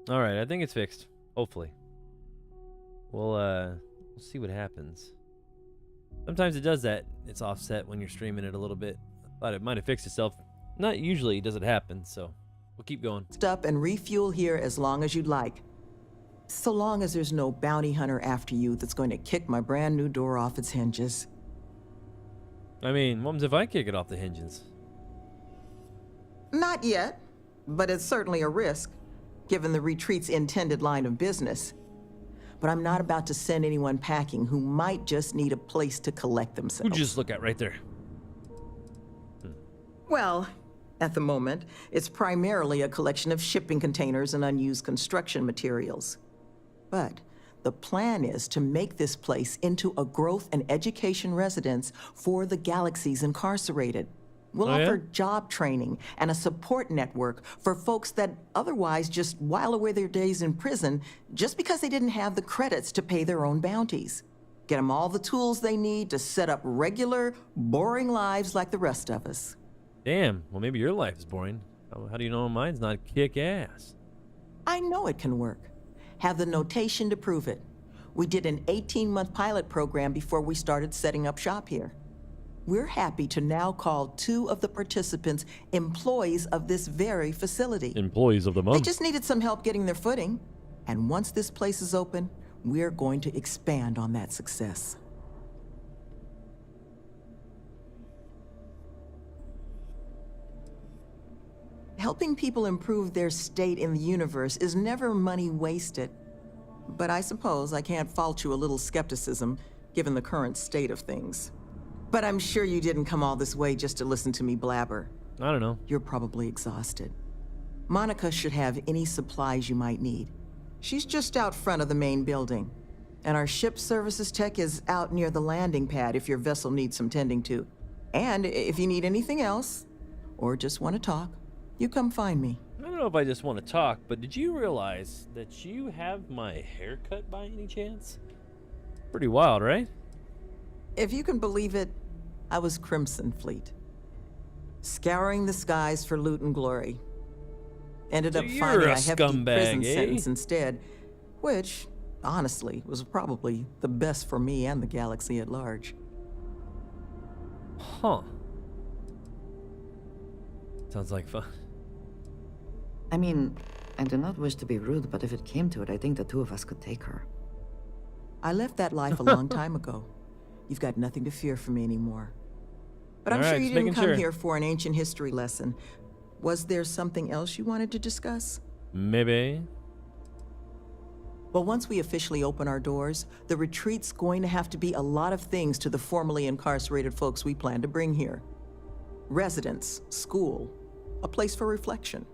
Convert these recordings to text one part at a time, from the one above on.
All right, I think it's fixed. Hopefully. We'll see what happens. Sometimes it does that. It's offset when you're streaming it a little bit. I thought it might have fixed itself. Not usually does it happen, so we'll keep going. Up and refuel here as long as you'd like. So long as there's no bounty hunter after you that's going to kick my brand new door off its hinges. I mean, what happens if I kick it off the hinges? Not yet, but it's certainly a risk, given the retreat's intended line of business. But I'm not about to send anyone packing who might just need a place to collect themselves. Who'd you just look at right there? Well, at the moment, it's primarily a collection of shipping containers and unused construction materials. But the plan is to make this place into a growth and education residence for the galaxy's incarcerated. We'll offer job training and a support network for folks that otherwise just while away their days in prison just because they didn't have the credits to pay their own bounties. Get them all the tools they need to set up regular, boring lives like the rest of us. Damn, well maybe your life is boring. How do you know mine's not kick-ass? I know it can work. Have the notation to prove it. We did an 18-month pilot program before we started setting up shop here. We're happy to now call 2 of the participants employees of this very facility. Employees of the month. They just needed some help getting their footing. And once this place is open, we're going to expand on that success. Helping people improve their state in the universe is never money wasted. But I suppose I can't fault you a little skepticism, given the current state of things. But I'm sure you didn't come all this way just to listen to me blabber. I don't know. You're probably exhausted. Monica should have any supplies you might need. She's just out front of the main building. And our ship services tech is out near the landing pad if your vessel needs some tending to. And if you need anything else, or just want to talk, you come find me. I don't know if I just want to talk, but did you realize that you have my haircut by any chance? Pretty wild, right? If you can believe it, I was Crimson Fleet. Scouring the skies for loot and glory. Ended up finding a hefty prison sentence instead, which, honestly, was probably the best for me and the galaxy at large. Huh. Sounds like fun. I mean, I do not wish to be rude, but if it came to it, I think the 2 of us could take her. I left that life a long time ago. You've got nothing to fear from me anymore. But I'm sure you didn't come here for an ancient history lesson. Was there something else you wanted to discuss? Maybe. Well, once we officially open our doors, the retreat's going to have to be a lot of things to the formerly incarcerated folks we plan to bring here. Residence, school, a place for reflection.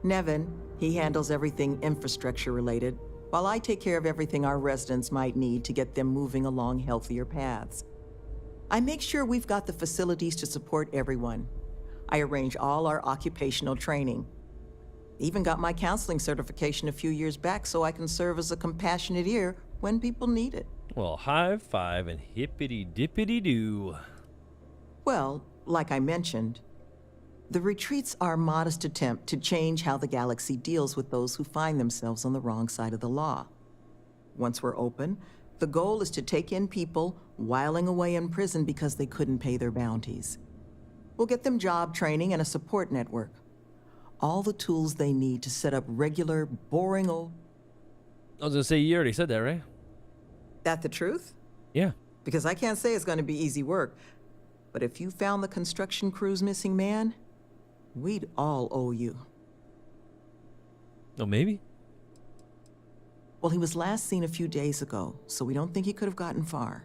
Nevin, he handles everything infrastructure related, while I take care of everything our residents might need to get them moving along healthier paths. I make sure we've got the facilities to support everyone. I arrange all our occupational training. Even got my counseling certification a few years back so I can serve as a compassionate ear when people need it. Well, high five and hippity-dippity-doo. Well, like I mentioned, the retreat's our modest attempt to change how the galaxy deals with those who find themselves on the wrong side of the law. Once we're open, the goal is to take in people whiling away in prison because they couldn't pay their bounties. We'll get them job training and a support network. All the tools they need to set up regular, boring old... I was gonna say, you already said that, right? That the truth? Yeah. Because I can't say it's gonna be easy work. But if you found the construction crew's missing man, we'd all owe you. Oh, maybe? Well, he was last seen a few days ago, so we don't think he could have gotten far.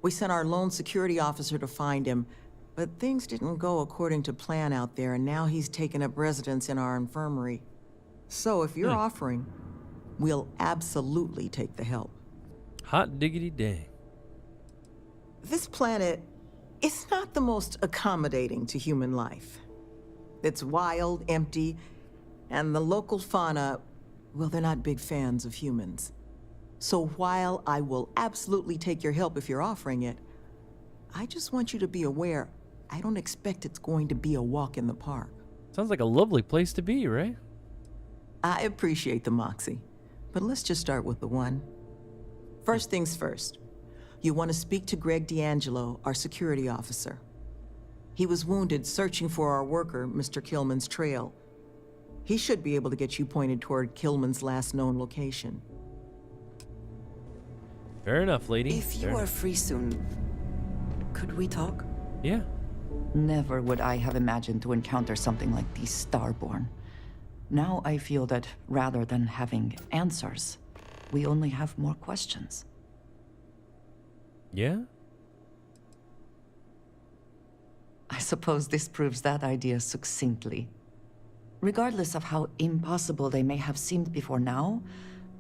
We sent our lone security officer to find him, but things didn't go according to plan out there, and now he's taken up residence in our infirmary. So if you're offering, we'll absolutely take the help. Hot diggity dang. This planet is not the most accommodating to human life. It's wild, empty, and the local fauna, well, they're not big fans of humans. So while I will absolutely take your help if you're offering it, I just want you to be aware, I don't expect it's going to be a walk in the park. Sounds like a lovely place to be, right? I appreciate the moxie, but let's just start with the one. First things first. You want to speak to Greg D'Angelo, our security officer. He was wounded searching for our worker, Mr. Killman's trail. He should be able to get you pointed toward Killman's last known location. Fair enough, lady. If you are free soon, could we talk? Yeah. Never would I have imagined to encounter something like these Starborn. Now I feel that rather than having answers, we only have more questions. Yeah? I suppose this proves that idea succinctly. Regardless of how impossible they may have seemed before now,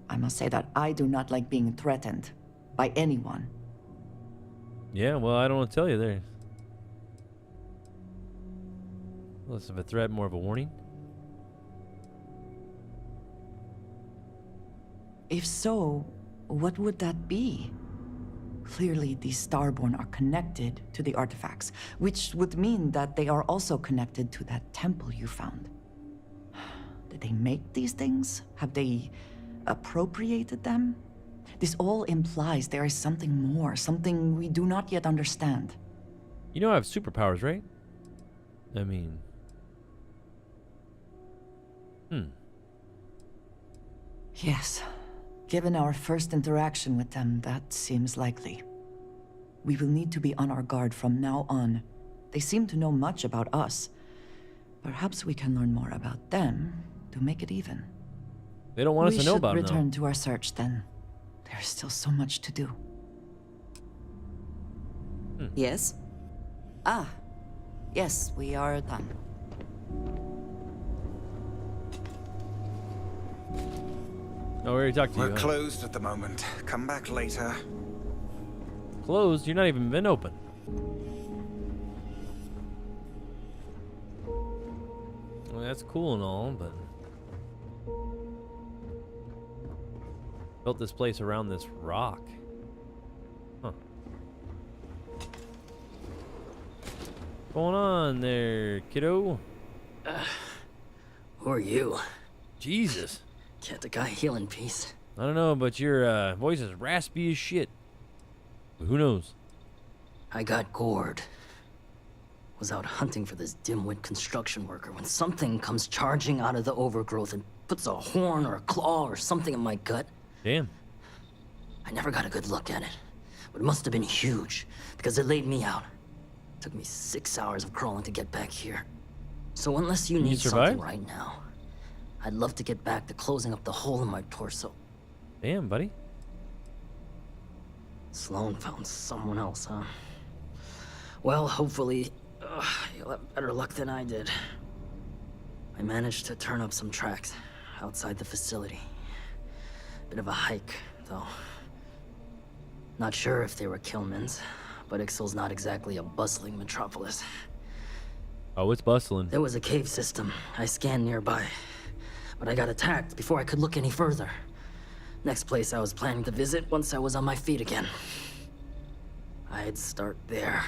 I must say that I do not like being threatened by anyone. Yeah, well, I don't want to tell you there. Less of a threat, more of a warning. If so, what would that be? Clearly, these Starborn are connected to the artifacts, which would mean that they are also connected to that temple you found. Did they make these things? Have they appropriated them? This all implies there is something more, something we do not yet understand. You know I have superpowers, right? I mean... Yes. Given our first interaction with them, that seems likely. We will need to be on our guard from now on. They seem to know much about us. Perhaps we can learn more about them to make it even. They don't want us to know about We them, should return to our search then. There's still so much to do. Yes? Ah. Yes, we are done. Oh, we already talked to you. We're closed at the moment. Come back later. Closed? You're not even been open. Well, that's cool and all, but... Built this place around this rock. Huh. What's going on there, kiddo? Who are you? Jesus. Can't the guy heal in peace? I don't know, but your voice is raspy as shit. But who knows? I got gored. Was out hunting for this dimwit construction worker when something comes charging out of the overgrowth and puts a horn or a claw or something in my gut. Damn. I never got a good look at it, but it must have been huge because it laid me out. Took me 6 hours of crawling to get back here. So unless you need something right now, I'd love to get back to closing up the hole in my torso. Damn, buddy. Sloan found someone else, huh? Well, hopefully, you'll have better luck than I did. I managed to turn up some tracks outside the facility. Bit of a hike, though. Not sure if they were Killman's, but Ixyll's not exactly a bustling metropolis. Oh, it's bustling. There was a cave system I scanned nearby, but I got attacked before I could look any further. Next place I was planning to visit once I was on my feet again. I'd start there.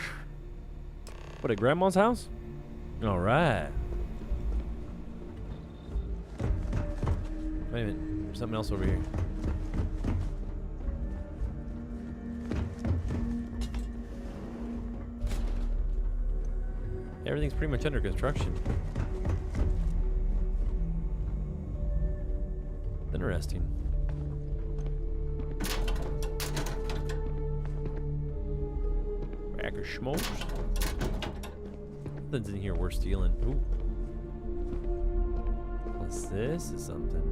What, at Grandma's house? All right. Wait a minute. There's something else over here. Everything's pretty much under construction. Interesting. Rack of smokes. Nothing's in here worth stealing. Ooh. What's this? Is something.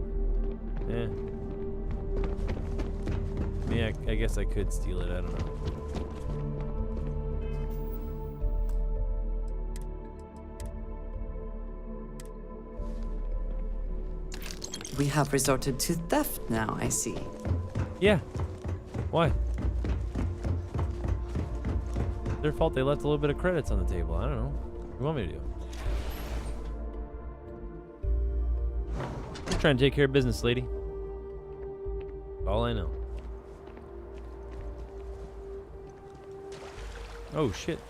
Yeah, I guess I could steal it. I don't know. We have resorted to theft now, I see. Yeah. Why? Their fault they left a little bit of credits on the table. I don't know. What do you want me to do? I'm trying to take care of business, lady. All I know. Oh, shit.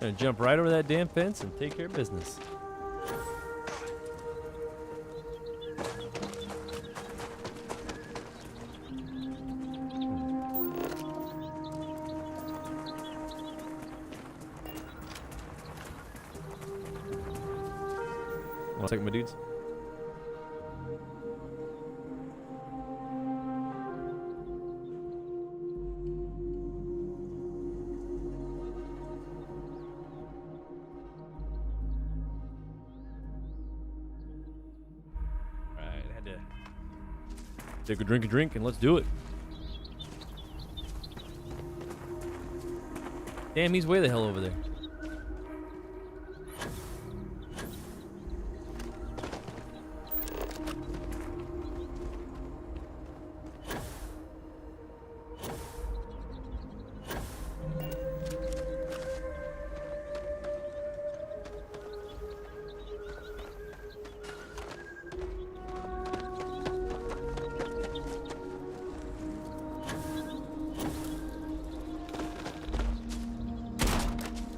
Gonna jump right over that damn fence and take care of business. One second, my dudes. Alright, I had to take a drink, and let's do it. Damn, he's way the hell over there.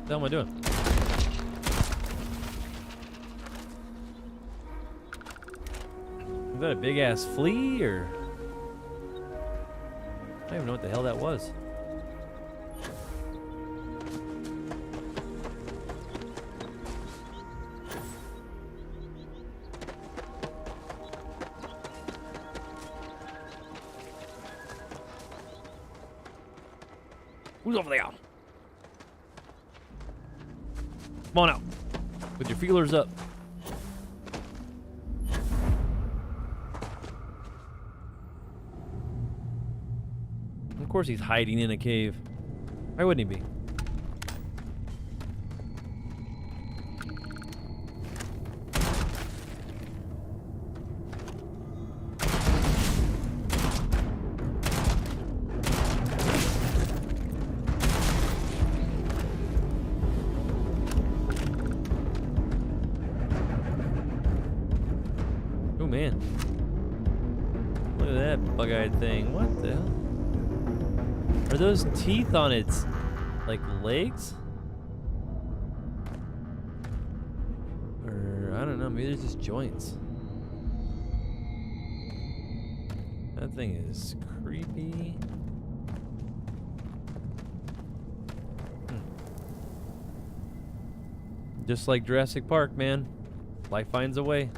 What the hell am I doing? Is that a big ass flea or? I don't even know what the hell that was. Who's over there? Come on out. With your feelers up. Of course he's hiding in a cave. Why wouldn't he be? Oh man. Look at that bug-eyed thing. What the hell? Are those teeth on its, like, legs? Or, I don't know, maybe they're just joints. That thing is creepy. Just like Jurassic Park, man. Life finds a way.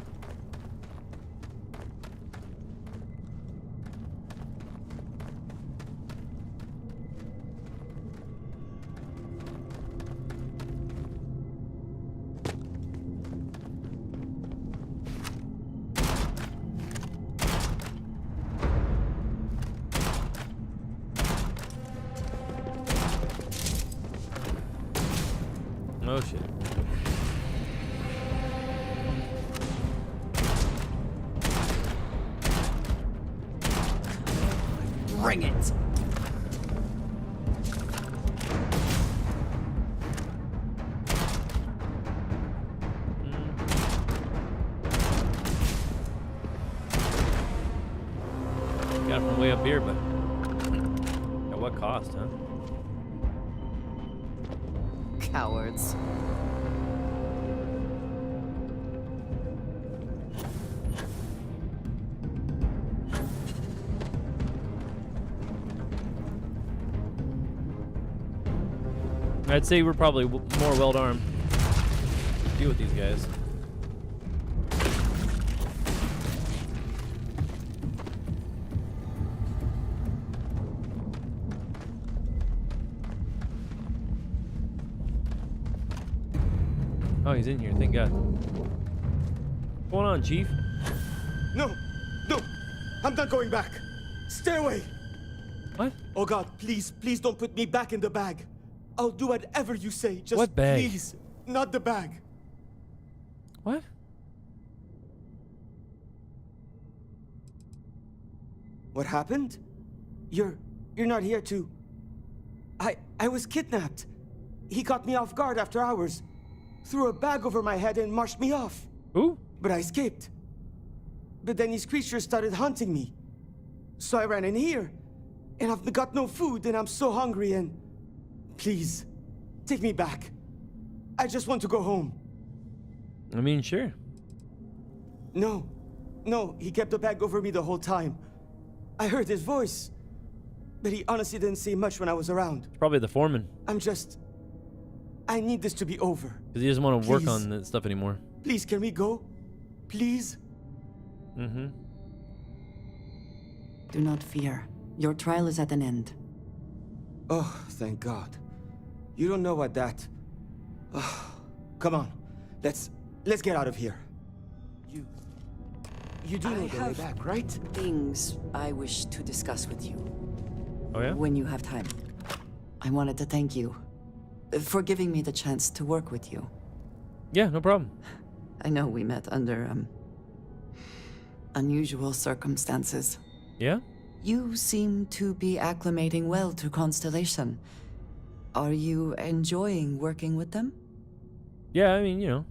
Oh shit. Bring it! Got it from way up here, but at what cost, huh? Cowards. I'd say we're probably more well-armed to deal with these guys. Oh, he's in here, thank God. What's going on, Chief? No! No! I'm not going back! Stay away! What? Oh God, please, please don't put me back in the bag. I'll do whatever you say. Just What bag? please, not the bag. What? What happened? You're not here to... I was kidnapped. He caught me off guard after hours, threw a bag over my head and marched me off. Who? But I escaped. But then these creatures started hunting me. So I ran in here, and I've got no food, and I'm so hungry, and... Please, take me back. I just want to go home. I mean, sure. No, he kept the bag over me the whole time. I heard his voice, but he honestly didn't say much when I was around. It's probably the foreman. I need this to be over. Because he doesn't want to work Please. on that stuff anymore. Please, can we go? Please? Mm-hmm. Do not fear. Your trial is at an end. Oh, thank God. You don't know what that... Oh, come on, let's get out of here. You do know the way back, right? Things I wish to discuss with you. Oh, yeah? When you have time. I wanted to thank you for giving me the chance to work with you. Yeah, no problem. I know we met under, unusual circumstances. Yeah? You seem to be acclimating well to Constellation. Are you enjoying working with them? Yeah, I mean, you know.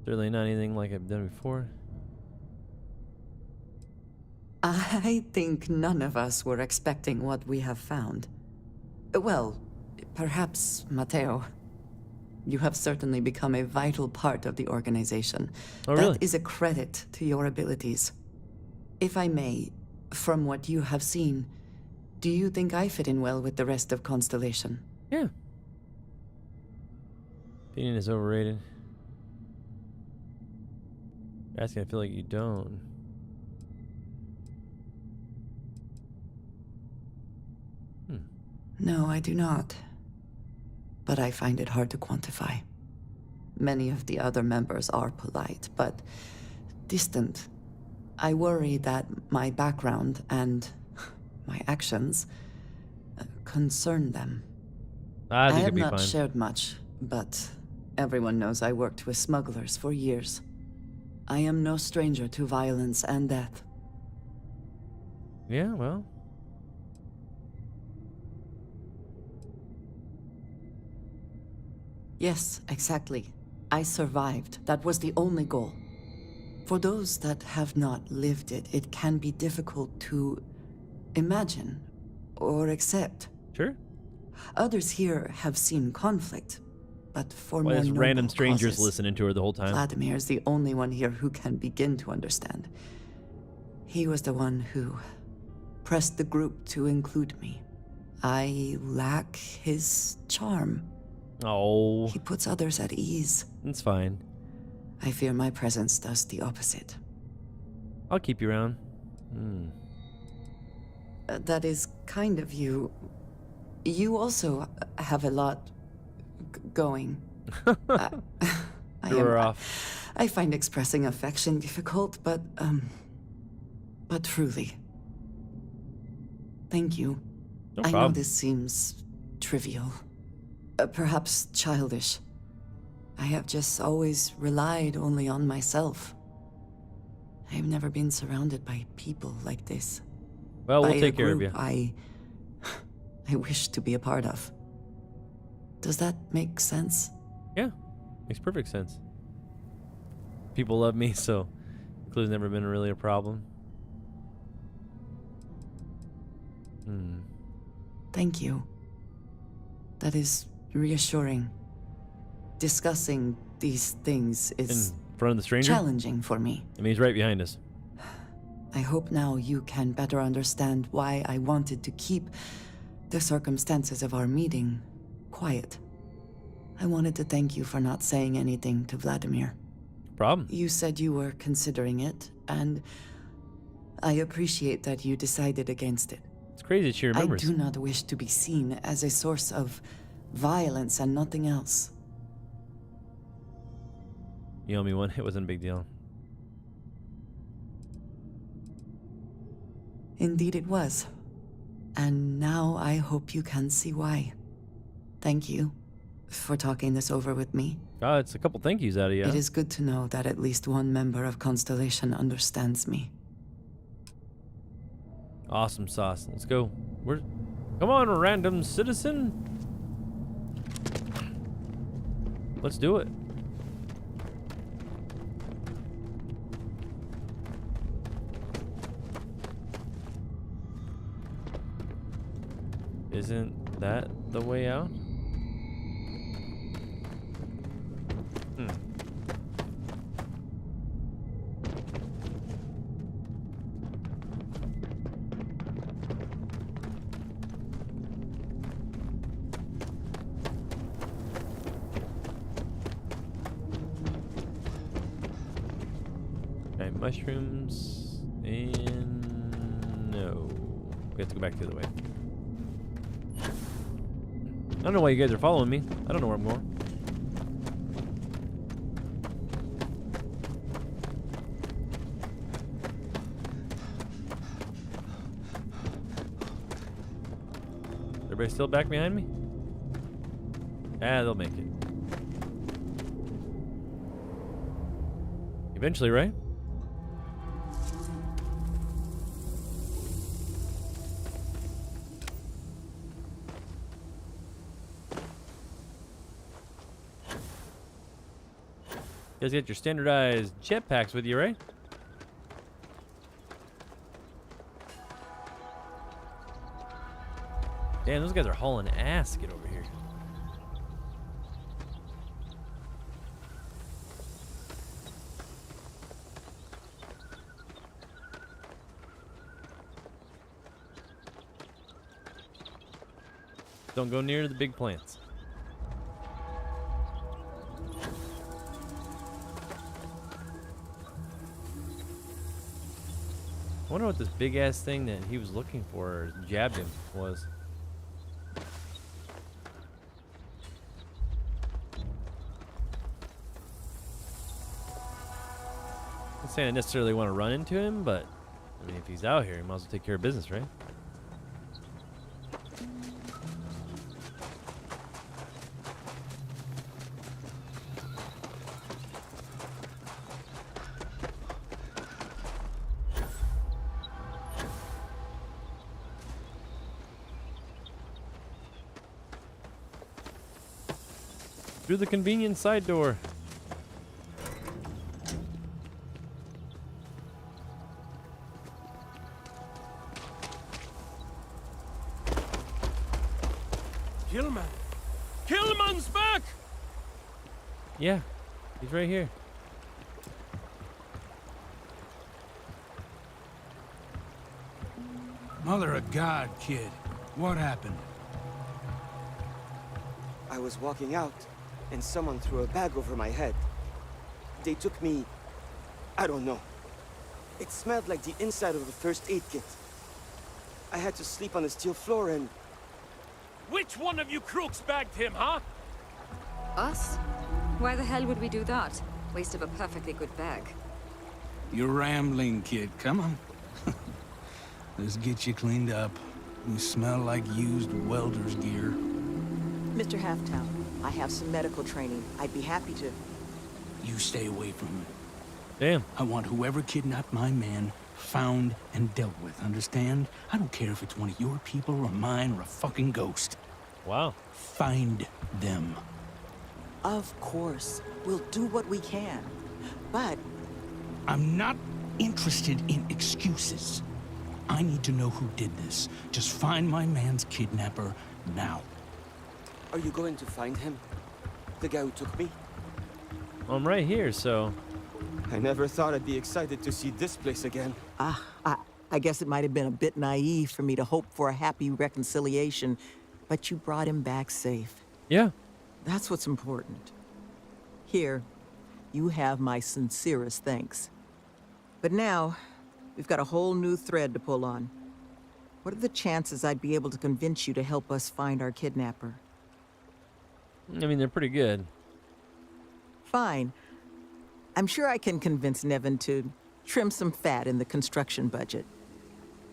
Certainly not anything like I've done before. I think none of us were expecting what we have found. Well, perhaps Matteo. You have certainly become a vital part of the organization. Oh, really? That is a credit to your abilities. If I may, from what you have seen, do you think I fit in well with the rest of Constellation? Yeah. Opinion is overrated. You're asking, I feel like you don't. No, I do not. But I find it hard to quantify. Many of the other members are polite, but distant. I worry that my background and my actions concern them. I think have it'd be not fine. shared much, but everyone knows I worked with smugglers for years. I am no stranger to violence and death. Yeah, well. Yes, exactly. I survived. That was the only goal. For those that have not lived it, it can be difficult to imagine or accept. Sure. Others here have seen conflict, but for Why more is noble random strangers causes. listening to her the whole time? Vladimir is the only one here who can begin to understand. He was the one who pressed the group to include me. I lack his charm. Oh, He puts others at ease. it's fine. I fear my presence does the opposite. I'll keep you around. That is kind of you. You also have a lot going. I You're off. I find expressing affection difficult, but truly. Thank you. No I know problem. this seems trivial. Perhaps childish. I have just always relied only on myself. I have never been surrounded by people like this. Well, we'll By a take care of group you. I wish to be a part of. Does that make sense? Yeah, makes perfect sense. People love me, so include's never been really a problem. Thank you. That is reassuring. Discussing these things In is front of the stranger? challenging for me. I mean, he's right behind us. I hope now you can better understand why I wanted to keep the circumstances of our meeting quiet. I wanted to thank you for not saying anything to Vladimir. Problem? You said you were considering it, and I appreciate that you decided against it. It's crazy that she remembers. I do not wish to be seen as a source of violence and nothing else. You owe me one. It wasn't a big deal. Indeed it was. And now I hope you can see why. Thank you for talking this over with me. Oh, it's a couple thank yous out of you. It is good to know that at least one member of Constellation understands me. Awesome sauce. Let's go. Come on, random citizen. Let's do it. Isn't that the way out? Alright, mushrooms. And no. We have to go back the other way. I don't know why you guys are following me. I don't know where I'm going. Everybody still back behind me? Ah, they'll make it. Eventually, right? You guys get your standardized jetpacks with you, right? Damn, those guys are hauling ass to get over here. Don't go near the big plants. I wonder what this big ass thing that he was looking for or jabbed him was. I'm not saying I necessarily want to run into him, but I mean, if he's out here, he might as well take care of business, right? Through the convenient side door. Killman! Killman's back! Yeah, he's right here. Mother of God, kid. What happened? I was walking out, and someone threw a bag over my head. They took me... I don't know. It smelled like the inside of a first aid kit. I had to sleep on the steel floor and... Which one of you crooks bagged him, huh? Us? Why the hell would we do that? Waste of a perfectly good bag. You're rambling, kid. Come on. Let's get you cleaned up. You smell like used welder's gear. Mr. Halftown, I have some medical training. I'd be happy to. You stay away from him. Damn. I want whoever kidnapped my man found and dealt with, understand? I don't care if it's one of your people or mine or a fucking ghost. Wow. Find them. Of course. We'll do what we can. But... I'm not interested in excuses. I need to know who did this. Just find my man's kidnapper now. Are you going to find him? The guy who took me? I'm right here, so... I never thought I'd be excited to see this place again. I guess it might have been a bit naive for me to hope for a happy reconciliation, but you brought him back safe. Yeah. That's what's important. Here, you have my sincerest thanks. But now, we've got a whole new thread to pull on. What are the chances I'd be able to convince you to help us find our kidnapper? I mean, they're pretty good. Fine. I'm sure I can convince Nevin to trim some fat in the construction budget.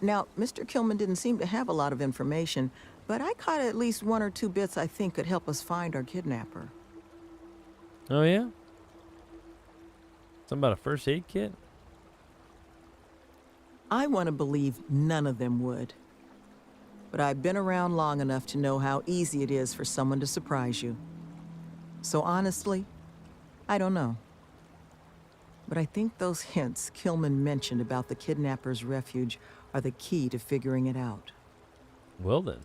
Now, Mr. Killman didn't seem to have a lot of information, but I caught at least one or two bits I think could help us find our kidnapper. Oh, yeah? Something about a first aid kit? I want to believe none of them would. But I've been around long enough to know how easy it is for someone to surprise you. So honestly, I don't know. But I think those hints Killman mentioned about the kidnapper's refuge are the key to figuring it out. Well then.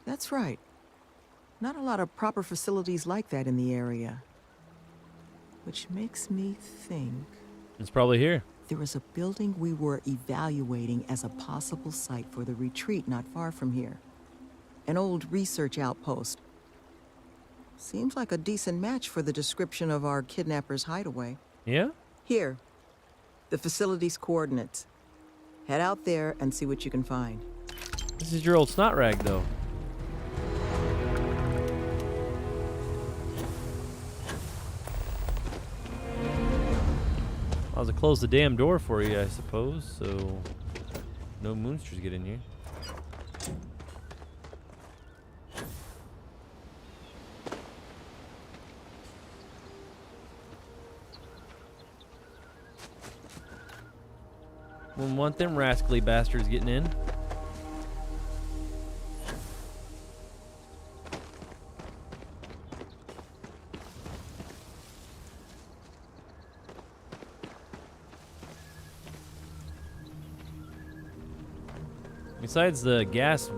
That's right. Not a lot of proper facilities like that in the area. Which makes me think... It's probably here. There was a building we were evaluating as a possible site for the retreat not far from here. An old research outpost. Seems like a decent match for the description of our kidnapper's hideaway. Yeah? Here, the facility's coordinates. Head out there and see what you can find. This is your old snot rag, though. I'll have to close the damn door for you, I suppose, so no moonsters get in here. Wouldn't want them rascally bastards getting in. Besides the gas,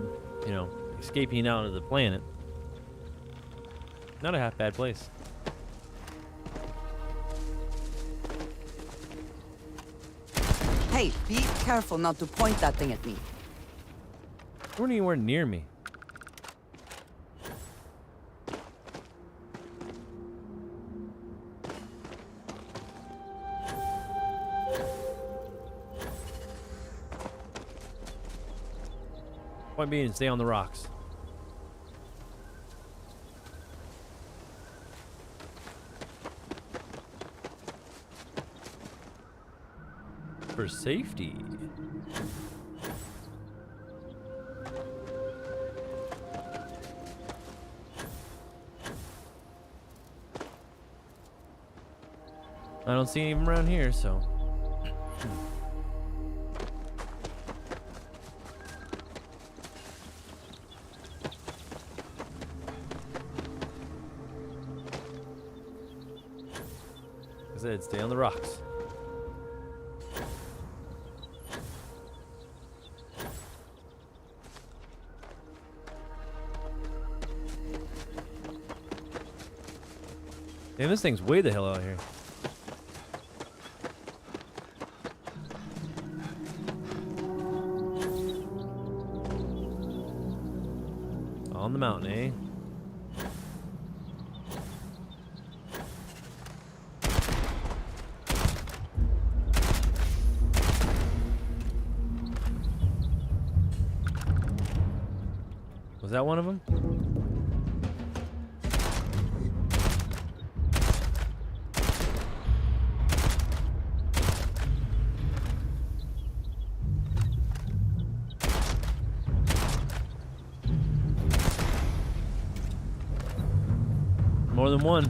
you know, escaping out of the planet, not a half bad place. Hey, be careful not to point that thing at me. You weren't anywhere near me. Point being, stay on the rocks. For safety. I don't see any of them around here, so. Like I said, stay on the rocks. Damn, this thing's way the hell out here. On the mountain, eh? Was that one of them? More than one.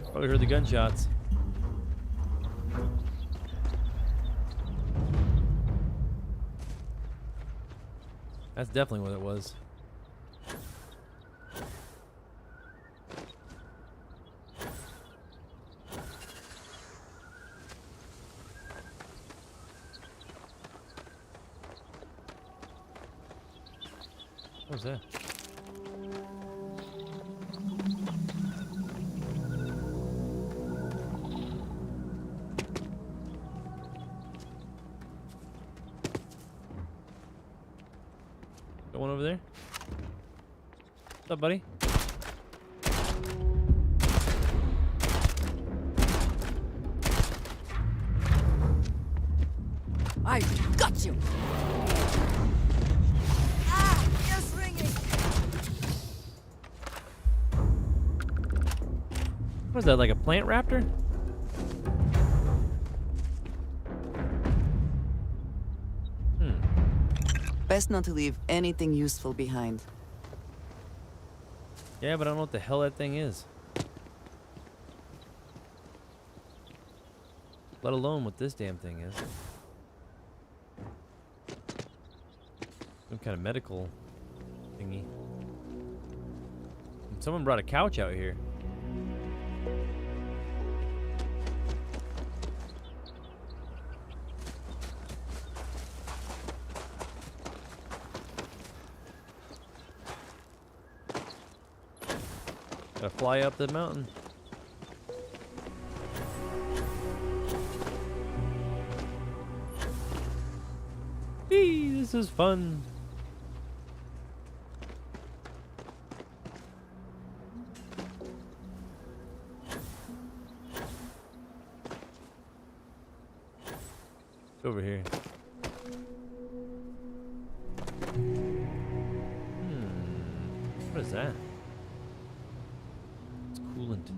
Probably heard the gunshots. That's definitely what it was. What was that? Got one over there? What's up, buddy? I got you! What is that, like a plant raptor? Best not to leave anything useful behind. Yeah, but I don't know what the hell that thing is. Let alone what this damn thing is. Some kind of medical thingy. And someone brought a couch out here. Gotta fly up the mountain. This is fun. It's over here. What is that? It's coolant.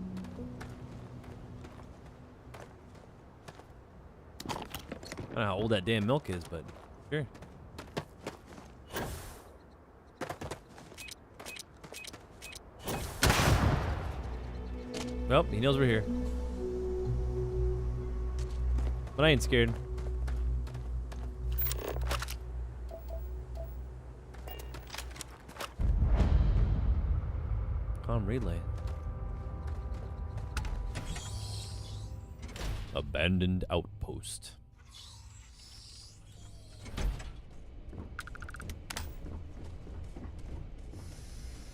I don't know how old that damn milk is, but sure. Well, he knows we're here. But I ain't scared. Relay. Abandoned outpost.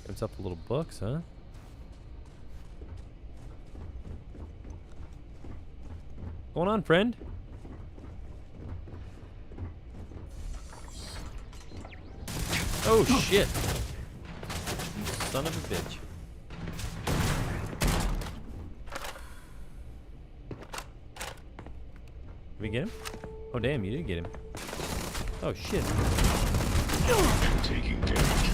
Opens up a little books, huh? What's going on, friend? Oh shit! You son of a bitch. Did we get him? Oh damn, you did get him. Oh shit. Taking damage.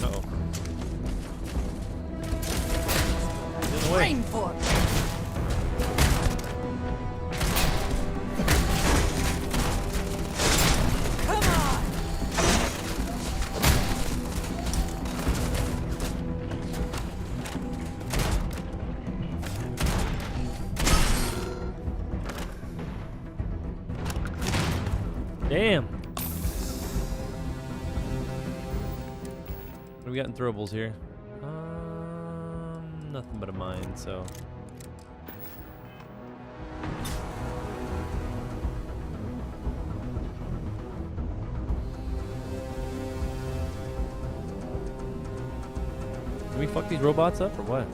Uh-oh. He's in the way. Damn. What do we got in throwables here? Nothing but a mine, so. Can we fuck these robots up or what?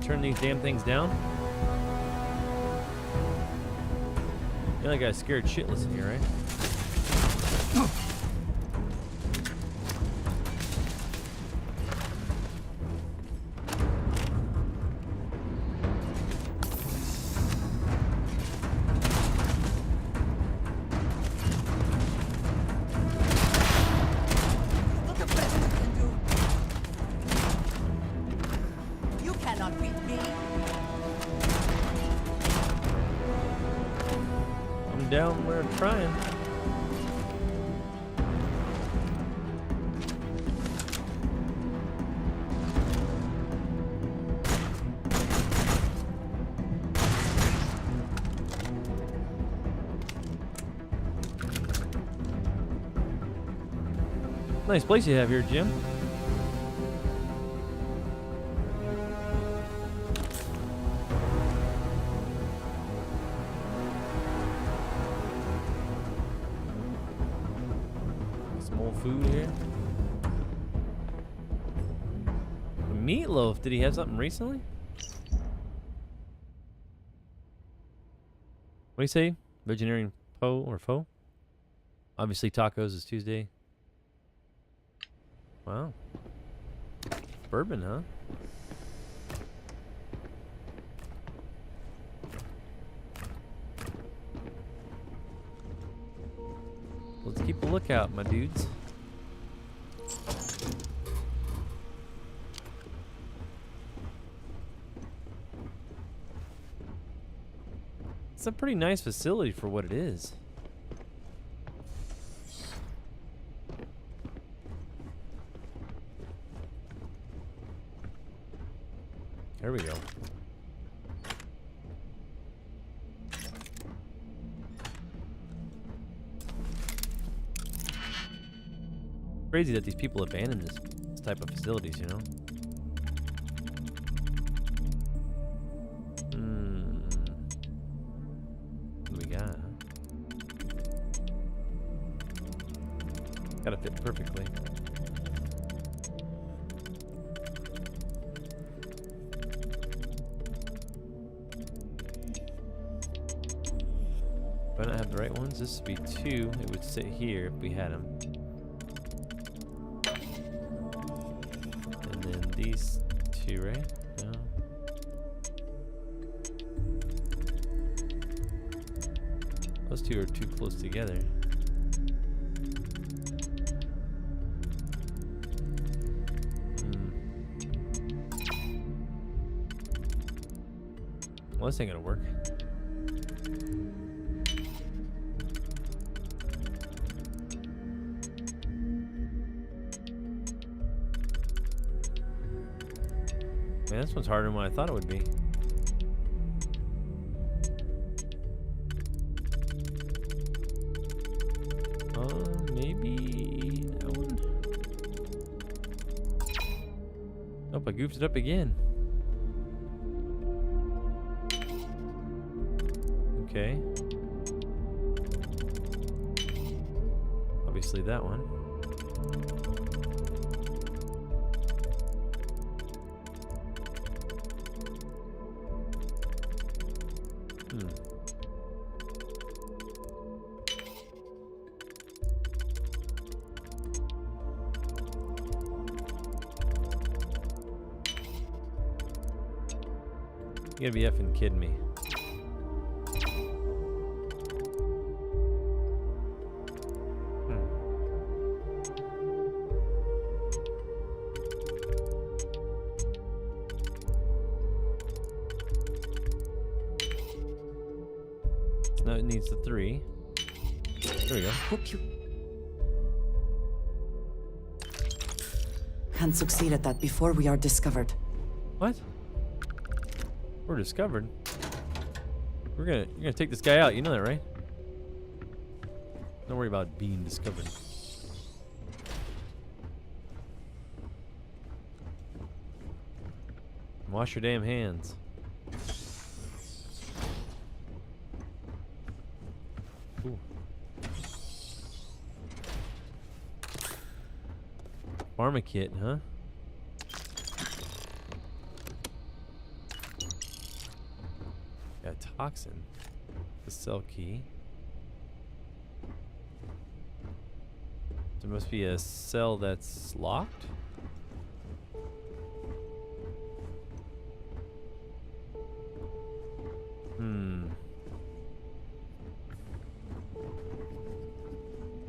Turn these damn things down. You know that guy's scared shitless in here, right? Down, we're trying. Nice place you have here, Jim. Food here. Meatloaf. Did he have something recently? What do you say? Vegetarian po or pho? Obviously tacos is Tuesday. Wow. Bourbon, huh? Let's keep a lookout, my dudes. It's a pretty nice facility for what it is. There we go. Crazy that these people abandon this type of facilities, you know? What do we got? Gotta fit perfectly. Do I not have the right ones? This would be 2. It would sit here if we had them. And then these 2, right? No. Those 2 are too close together. Well, this ain't gonna work. Man, this one's harder than what I thought it would be. Maybe that one? Nope, I goofed it up again. Okay. Obviously that one. You gotta be effing kidding me. Now it needs the 3. There we go. Hope you can't succeed at that before we are discovered. What? We're discovered. You're gonna take this guy out. You know that, right? Don't worry about being discovered. Wash your damn hands. Ooh. Pharma kit, huh? Got a toxin. The cell key. There must be a cell that's locked.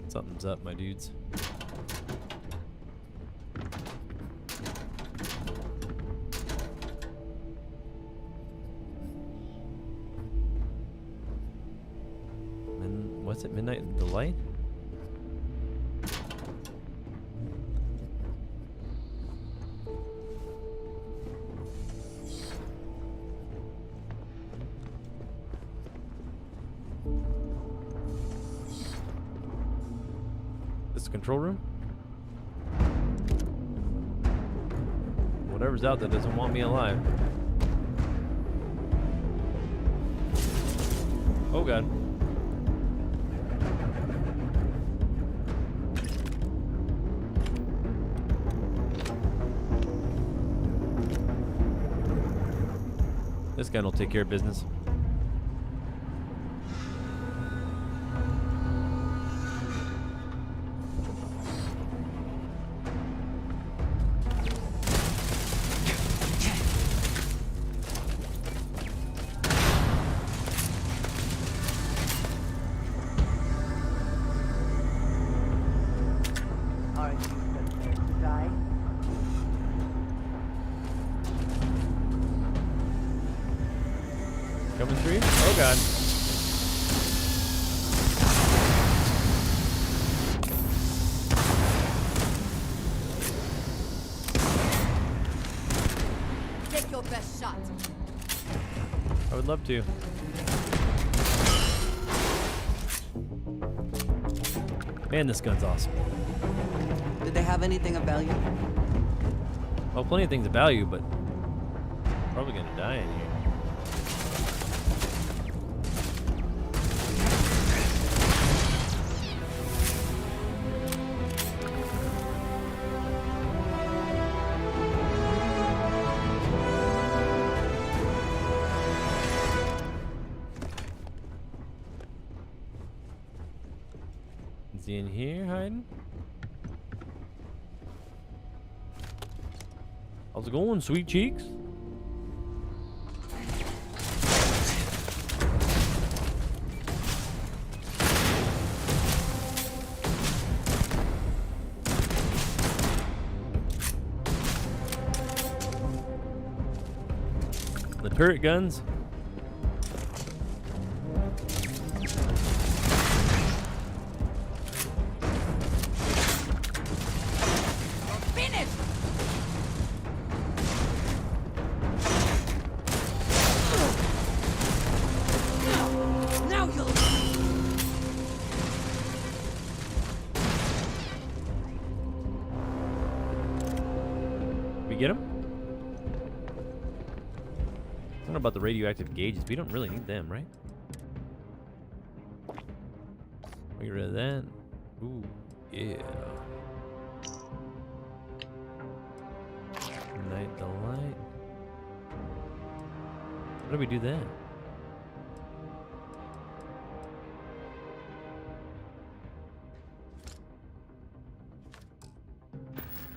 Something's up, my dudes. What's it? Midnight Delight? This control room? Whatever's out there doesn't want me alive. Oh god. This guy will take care of business. Coming through? Oh god. Take your best shot. I would love to. Man, this gun's awesome. Did they have anything of value? Well, plenty of things of value, but probably gonna die in here. Is he in here hiding? How's it going, sweet cheeks? The turret guns. We get him? I don't know about the radioactive gauges. We don't really need them, right? Get rid of that. Ooh, yeah. Night delight. How do we do that?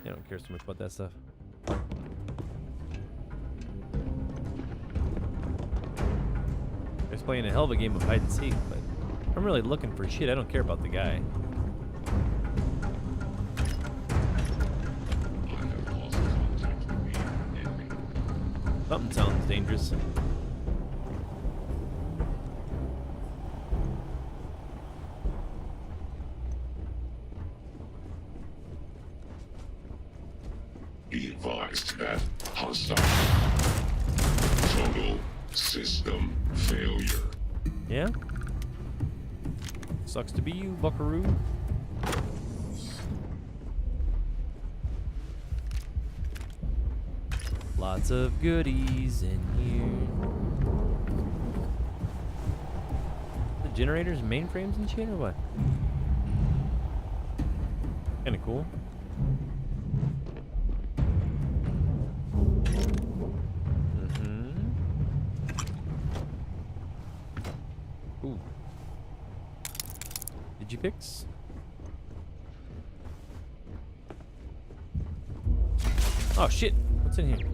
I don't care so much about that stuff. Just playing a hell of a game of hide and seek, but if I'm really looking for shit, I don't care about the guy. Something sounds dangerous. Be advised that hostile. Total system failure. Yeah? Sucks to be you, buckaroo. Lots of goodies in here. The generators, mainframes and shit, or what? Kinda cool. Ooh. Digipix? Oh shit! What's in here?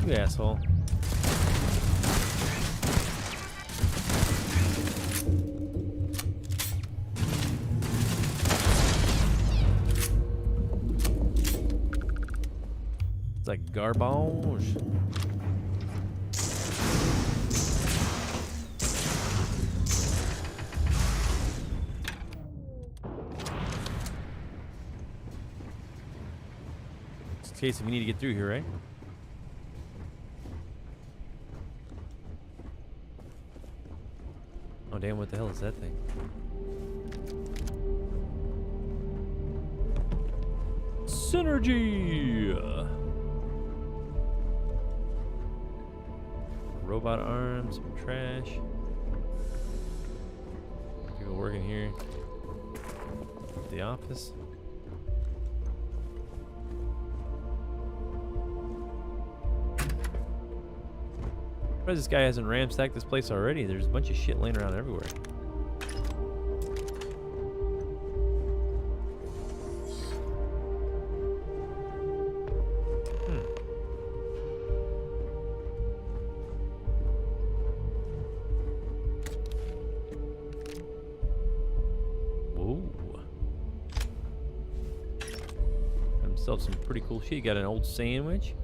You asshole. It's like garbage. Case if we need to get through here, right? Oh damn, what the hell is that thing? Synergy! Robot arms, some trash. People working here. The office. I'm surprised this guy hasn't ransacked this place already. There's a bunch of shit laying around everywhere. Whoa. Got himself some pretty cool shit. He got an old sandwich.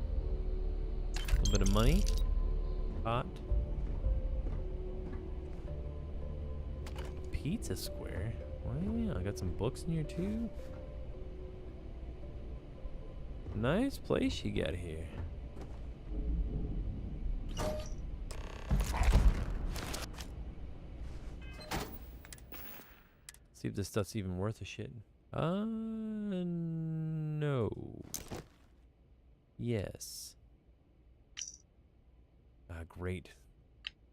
A little bit of money. Hot. Pizza square. Wow, I got some books in here too. Nice place you got here. See if this stuff's even worth a shit. No. Yes. Ah, great.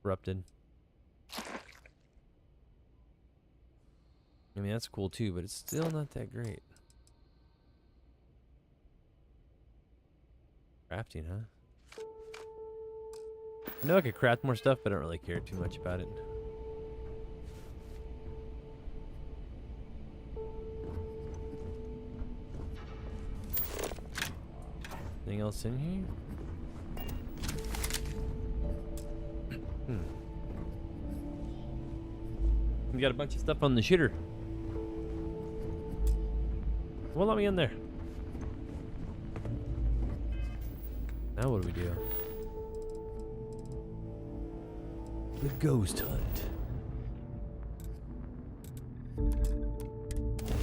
Corrupted. I mean, that's cool too, but it's still not that great. Crafting, huh? I know I could craft more stuff, but I don't really care too much about it. Anything else in here? We got a bunch of stuff on the shitter. Well, let me in there. Now what do we do? The ghost hunt.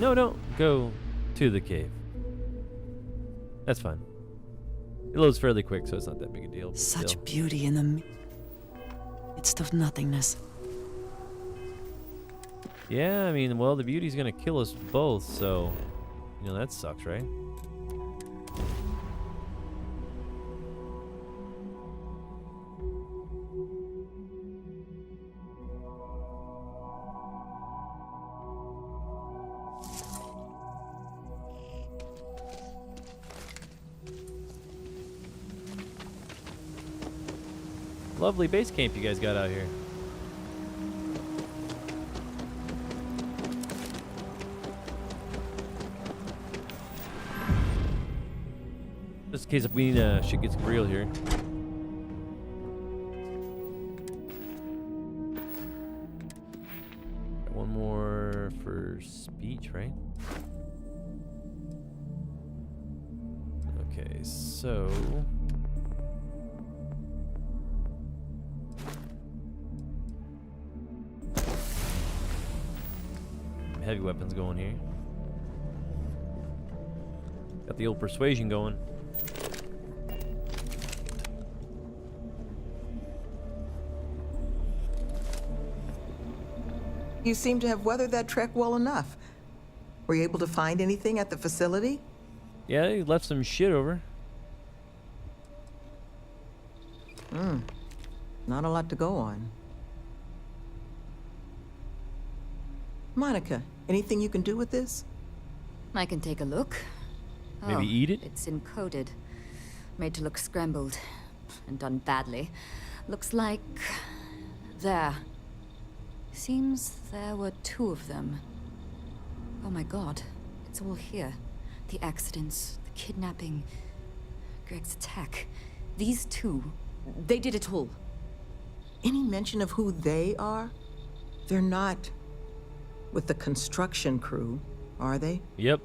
No, don't go to the cave. That's fine. It loads fairly quick, so it's not that big a deal. But Such still. beauty in the midst of nothingness. Yeah, I mean, well, the beauty's gonna kill us both, so you know that sucks, right? Lovely base camp you guys got out here. Just in case if we shit gets real here. Got one more for speech, right? Okay, so heavy weapons going here. Got the old persuasion going. You seem to have weathered that trek well enough. Were you able to find anything at the facility? Yeah, he left some shit over. Not a lot to go on. Monica, anything you can do with this? I can take a look. Maybe eat it? It's encoded. Made to look scrambled. And done badly. Looks like... there. Seems there were two of them. Oh my god. It's all here. The accidents, the kidnapping, Greg's attack. These two, they did it all. Any mention of who they are? They're not with the construction crew, are they? Yep.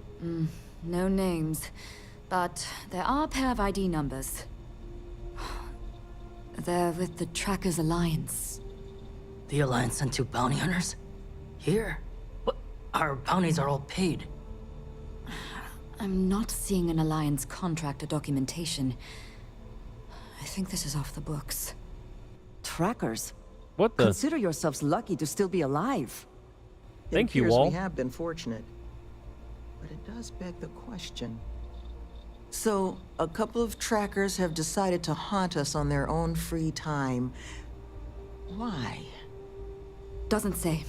No names. But there are a pair of ID numbers. They're with the Trackers Alliance. The Alliance sent two bounty hunters? Here? What? Our bounties are all paid. I'm not seeing an Alliance contract or documentation. I think this is off the books. Trackers. What the? Consider yourselves lucky to still be alive. Thank you, It appears Wall. we have been fortunate. But it does beg the question. So, a couple of trackers have decided to haunt us on their own free time. Why? Doesn't say.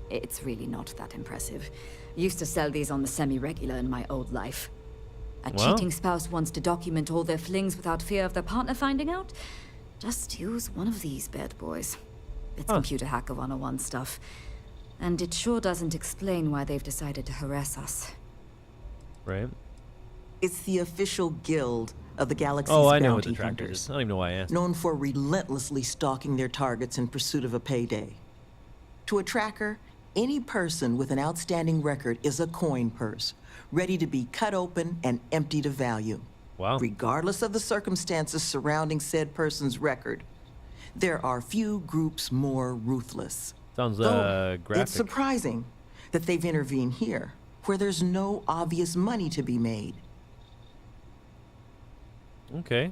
It's really not that impressive. Used to sell these on the semi-regular in my old life. A Wow. cheating spouse wants to document all their flings without fear of their partner finding out? Just use one of these bad boys. It's computer hacker 101 stuff. And it sure doesn't explain why they've decided to harass us. Right. It's the official guild of the galaxy's Oh, I know what bounty the tractor hunters, is. I don't even know why I asked. known for relentlessly stalking their targets in pursuit of a payday. To a tracker, any person with an outstanding record is a coin purse, ready to be cut open and emptied of value. Wow. Regardless of the circumstances surrounding said person's record, there are few groups more ruthless. Sounds Though graphic. it's surprising that they've intervened here, where there's no obvious money to be made. Okay.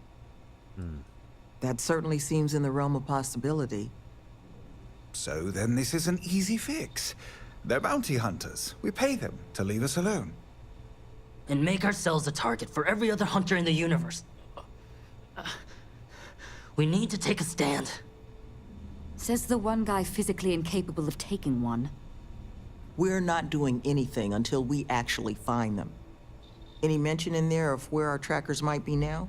That certainly seems in the realm of possibility. So then this is an easy fix. They're bounty hunters. We pay them to leave us alone. And make ourselves a target for every other hunter in the universe. We need to take a stand. Says the one guy physically incapable of taking one. We're not doing anything until we actually find them. Any mention in there of where our trackers might be now?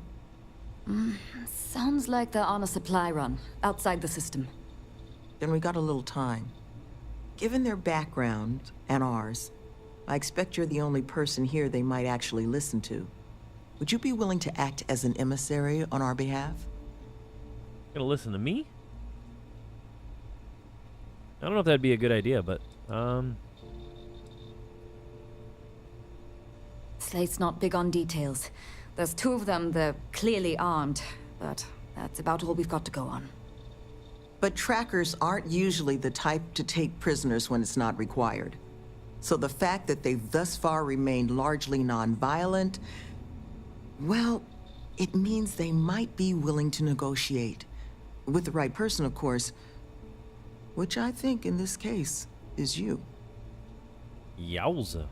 Sounds like they're on a supply run, outside the system. Then we got a little time. Given their background, and ours, I expect you're the only person here they might actually listen to. Would you be willing to act as an emissary on our behalf? Gonna listen to me? I don't know if that'd be a good idea, but, Slate's not big on details. There's two of them, they're clearly armed, but that's about all we've got to go on. But trackers aren't usually the type to take prisoners when it's not required. So the fact that they've thus far remained largely non-violent, well, it means they might be willing to negotiate. With the right person, of course. Which I think, in this case, is you. yowza.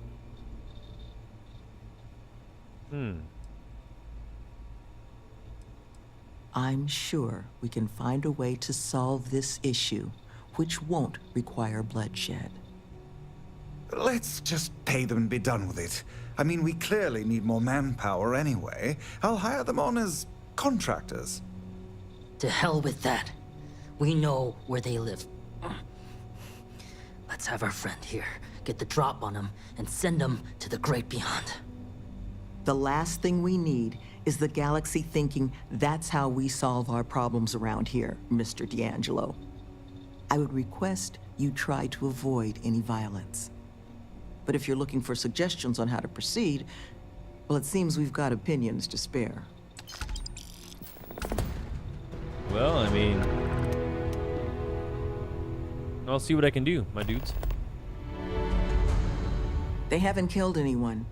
I'm sure we can find a way to solve this issue, which won't require bloodshed. Let's just pay them and be done with it. I mean, we clearly need more manpower anyway. I'll hire them on as contractors. To hell with that. We know where they live. Let's have our friend here get the drop on them and send them to the great beyond. The last thing we need is the galaxy thinking that's how we solve our problems around here, Mr. D'Angelo. I would request you try to avoid any violence. But if you're looking for suggestions on how to proceed, well, it seems we've got opinions to spare. Well, I mean, I'll see what I can do, my dudes. They haven't killed anyone.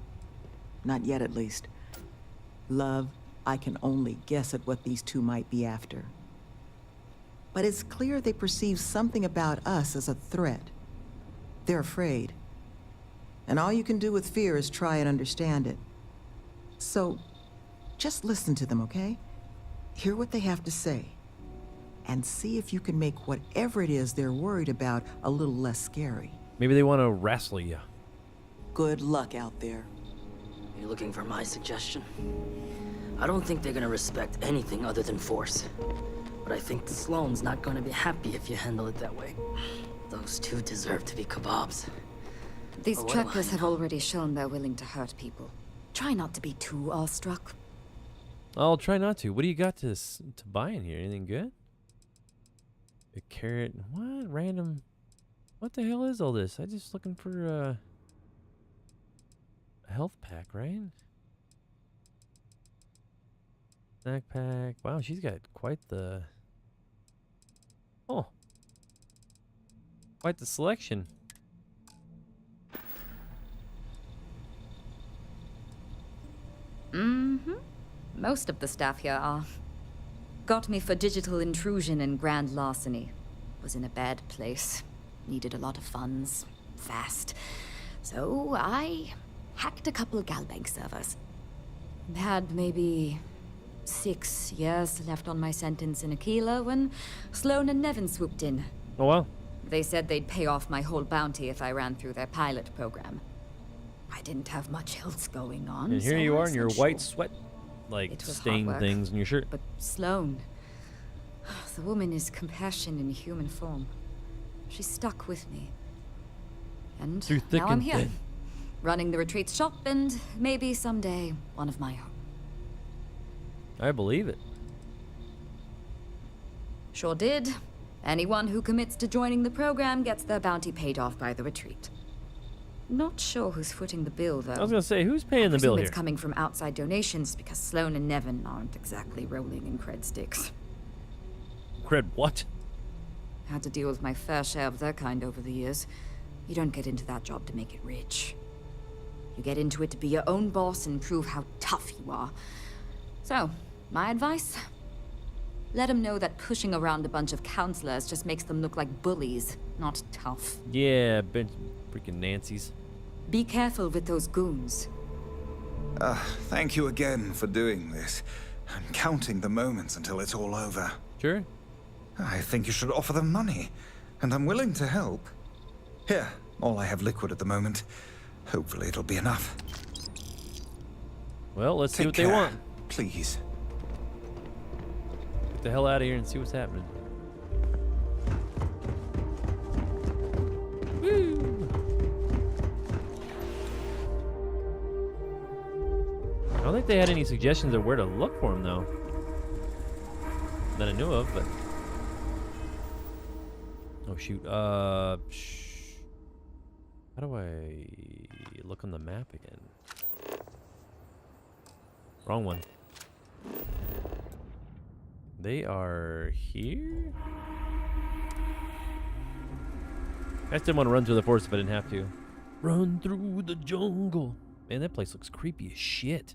Not yet, at least. Love, I can only guess at what these two might be after. But it's clear they perceive something about us as a threat. They're afraid. And all you can do with fear is try and understand it. So, just listen to them, okay? Hear what they have to say. And see if you can make whatever it is they're worried about a little less scary. Maybe they want to wrestle you. Good luck out there. You looking for my suggestion? I don't think they're gonna respect anything other than force. But I think Sloane's not gonna be happy if you handle it that way. Those two deserve to be kebabs. These But what do trackers I have know? already shown they're willing to hurt people. Try not to be too awestruck. I'll try not to. What do you got to buy in here? Anything good? A carrot. What? Random. What the hell is all this? I just looking for a health pack, right? Snack pack. Wow, she's got quite the... Oh. Quite the selection. Most of the staff here are. Got me for digital intrusion and grand larceny. Was in a bad place. Needed a lot of funds. Fast. So I hacked a couple Galbank servers. Had maybe 6 years left on my sentence in Ixyll when Sloane and Nevin swooped in. Oh, wow. They said they'd pay off my whole bounty if I ran through their pilot program. I didn't have much else going on. And here so you I are in your said white sure. sweat, like, It was stain hard work. things in your shirt. But Sloane, the woman is compassion in human form. She stuck with me. And Through thick now I'm and here, thin. running the retreat shop and maybe someday one of my own. I believe it. Sure did. Anyone who commits to joining the program gets their bounty paid off by the retreat. Not sure who's footing the bill, though. I was gonna say, who's paying the Presume bill it's here? coming from outside donations because Sloane and Nevin aren't exactly rolling in cred sticks. Cred what? Had to deal with my fair share of their kind over the years. You don't get into that job to make it rich. You get into it to be your own boss and prove how tough you are. So, my advice? Let them know that pushing around a bunch of counselors just makes them look like bullies, not tough. Yeah, freaking Nancy's. Be careful with those goons. Thank you again for doing this. I'm counting the moments until it's all over. Sure. I think you should offer them money, and I'm willing to help. Here, all I have liquid at the moment. Hopefully it'll be enough. Well, let's see Take what they care, want. Please. Get the hell out of here and see what's happening. Woo! I don't think they had any suggestions of where to look for him, though. That I knew of, but... Oh, shoot. How do I look on the map again? Wrong one. They are here? I just didn't want to run through the forest if I didn't have to. Run through the jungle. Man, that place looks creepy as shit.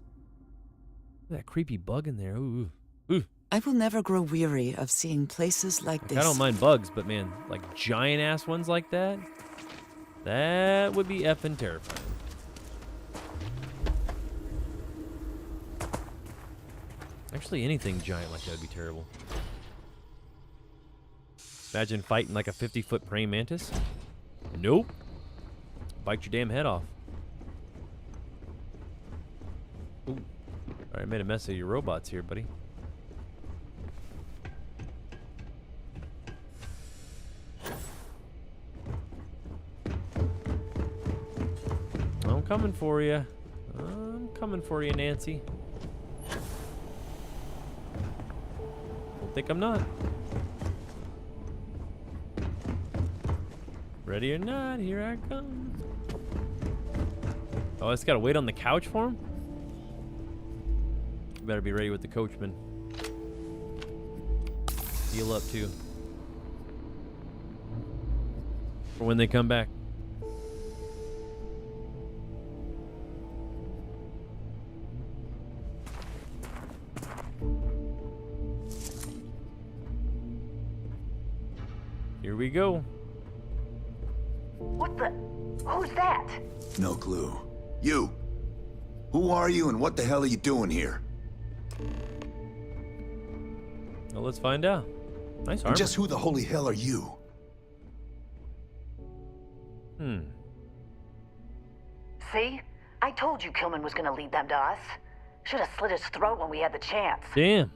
Look at that creepy bug in there. Ooh. Ooh. I will never grow weary of seeing places like this. I don't mind bugs, but man, like giant ass ones like that? That would be effing terrifying. Actually, anything giant like that would be terrible. Imagine fighting like a 50-foot praying mantis. Nope. Bite your damn head off. Ooh. Alright, I made a mess of your robots here, buddy. I'm coming for you. I'm coming for you, Nancy. Don't think I'm not. Ready or not, here I come. Oh, I just gotta wait on the couch for him? Better be ready with the coachman. Heal up too. For when they come back. Here we go. What the? Who's that? No clue. You! Who are you and what the hell are you doing here? Well, let's find out. Nice armor. And just who the holy hell are you? See? I told you Kilman was gonna lead them to us. Should have slit his throat when we had the chance. Damn.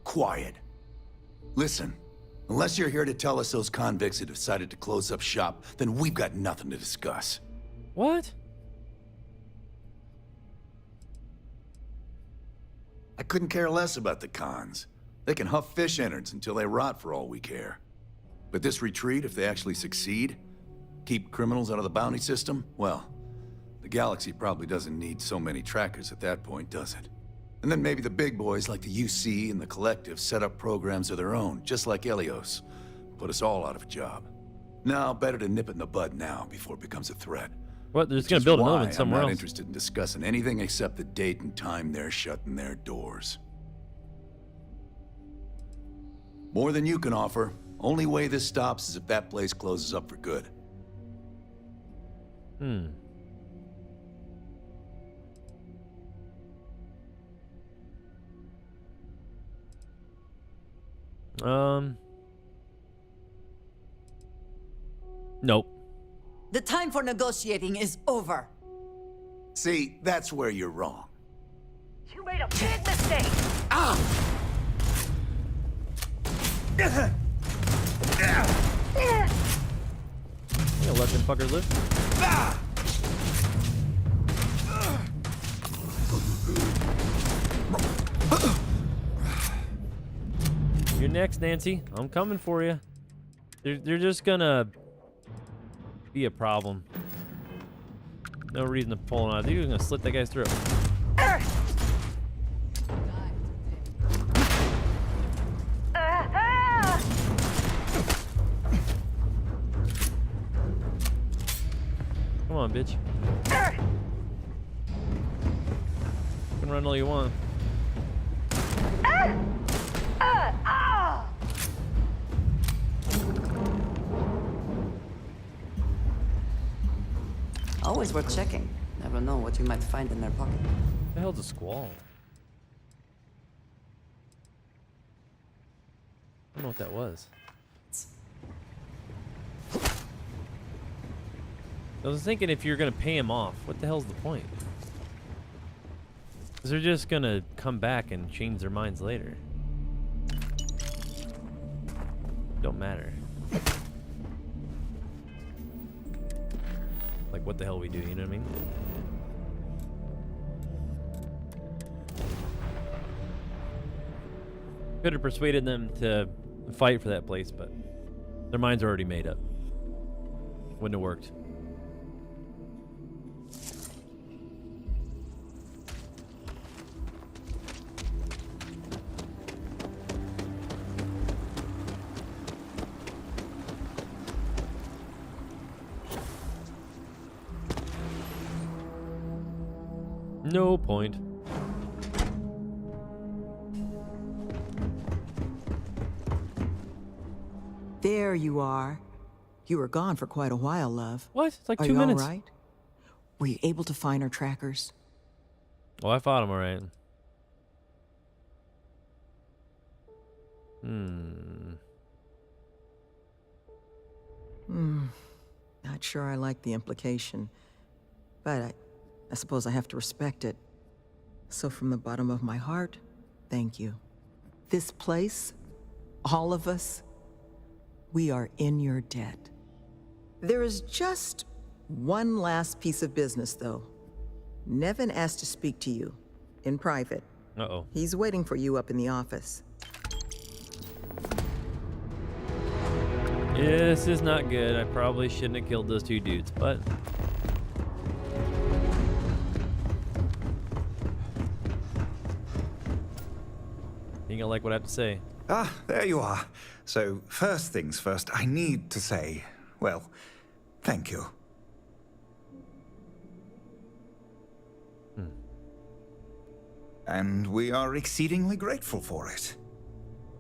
Quiet. Listen, unless you're here to tell us those convicts have decided to close up shop, then we've got nothing to discuss. What? I couldn't care less about the cons. They can huff fish innards until they rot for all we care. But this retreat, if they actually succeed, keep criminals out of the bounty system, well, the galaxy probably doesn't need so many trackers at that point, does it? And then maybe the big boys like the UC and the Collective set up programs of their own, just like Ilios. Put us all out of a job. Now, better to nip it in the bud now before it becomes a threat. What? They're just gonna build another one somewhere I'm else. not interested in discussing anything except the date and time they're shutting their doors. More than you can offer. Only way this stops is if that place closes up for good. Nope. The time for negotiating is over. See, that's where you're wrong. You made a big mistake! I'm gonna let them fuckers live. You're next, Nancy. I'm coming for you. They're just gonna be a problem. No reason to pull on. I think you're gonna slit that guy's throat. Come on, bitch. You can run all you want. Always worth checking. Never know what you might find in their pocket. What the hell's a squall? I don't know what that was. I was thinking if you're gonna pay him off, what the hell's the point? Because they're just gonna come back and change their minds later. Don't matter. Like what the hell we do, you know what I mean? Could have persuaded them to fight for that place, but their minds are already made up. Wouldn't have worked. No point. There you are. You were gone for quite a while, love. What? It's like Are 2 you minutes. all right? Were you able to find our trackers? Oh, I fought him alright. Not sure I like the implication, but I suppose I have to respect it. So from the bottom of my heart, thank you. This place, all of us, we are in your debt. There is just one last piece of business, though. Nevin asked to speak to you, in private. Uh-oh. He's waiting for you up in the office. This is not good. I probably shouldn't have killed those 2 dudes, but... You gonna like what I have to say? Ah, there you are. So, first things first, I need to say, well, thank you. And we are exceedingly grateful for it.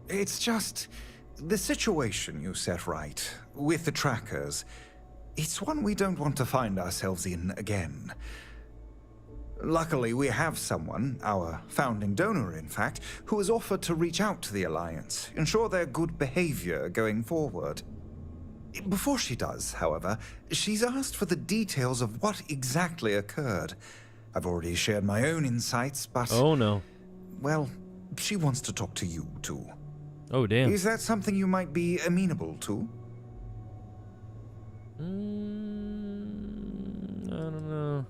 It's just the situation you set right with the trackers. It's one we don't want to find ourselves in again. Luckily, we have someone, our founding donor in fact, who has offered to reach out to the Alliance, ensure their good behavior going forward. Before she does, however, she's asked for the details of what exactly occurred. I've already shared my own insights, but... Oh, no. Well, she wants to talk to you, too. Oh, damn. Is that something you might be amenable to? I don't know.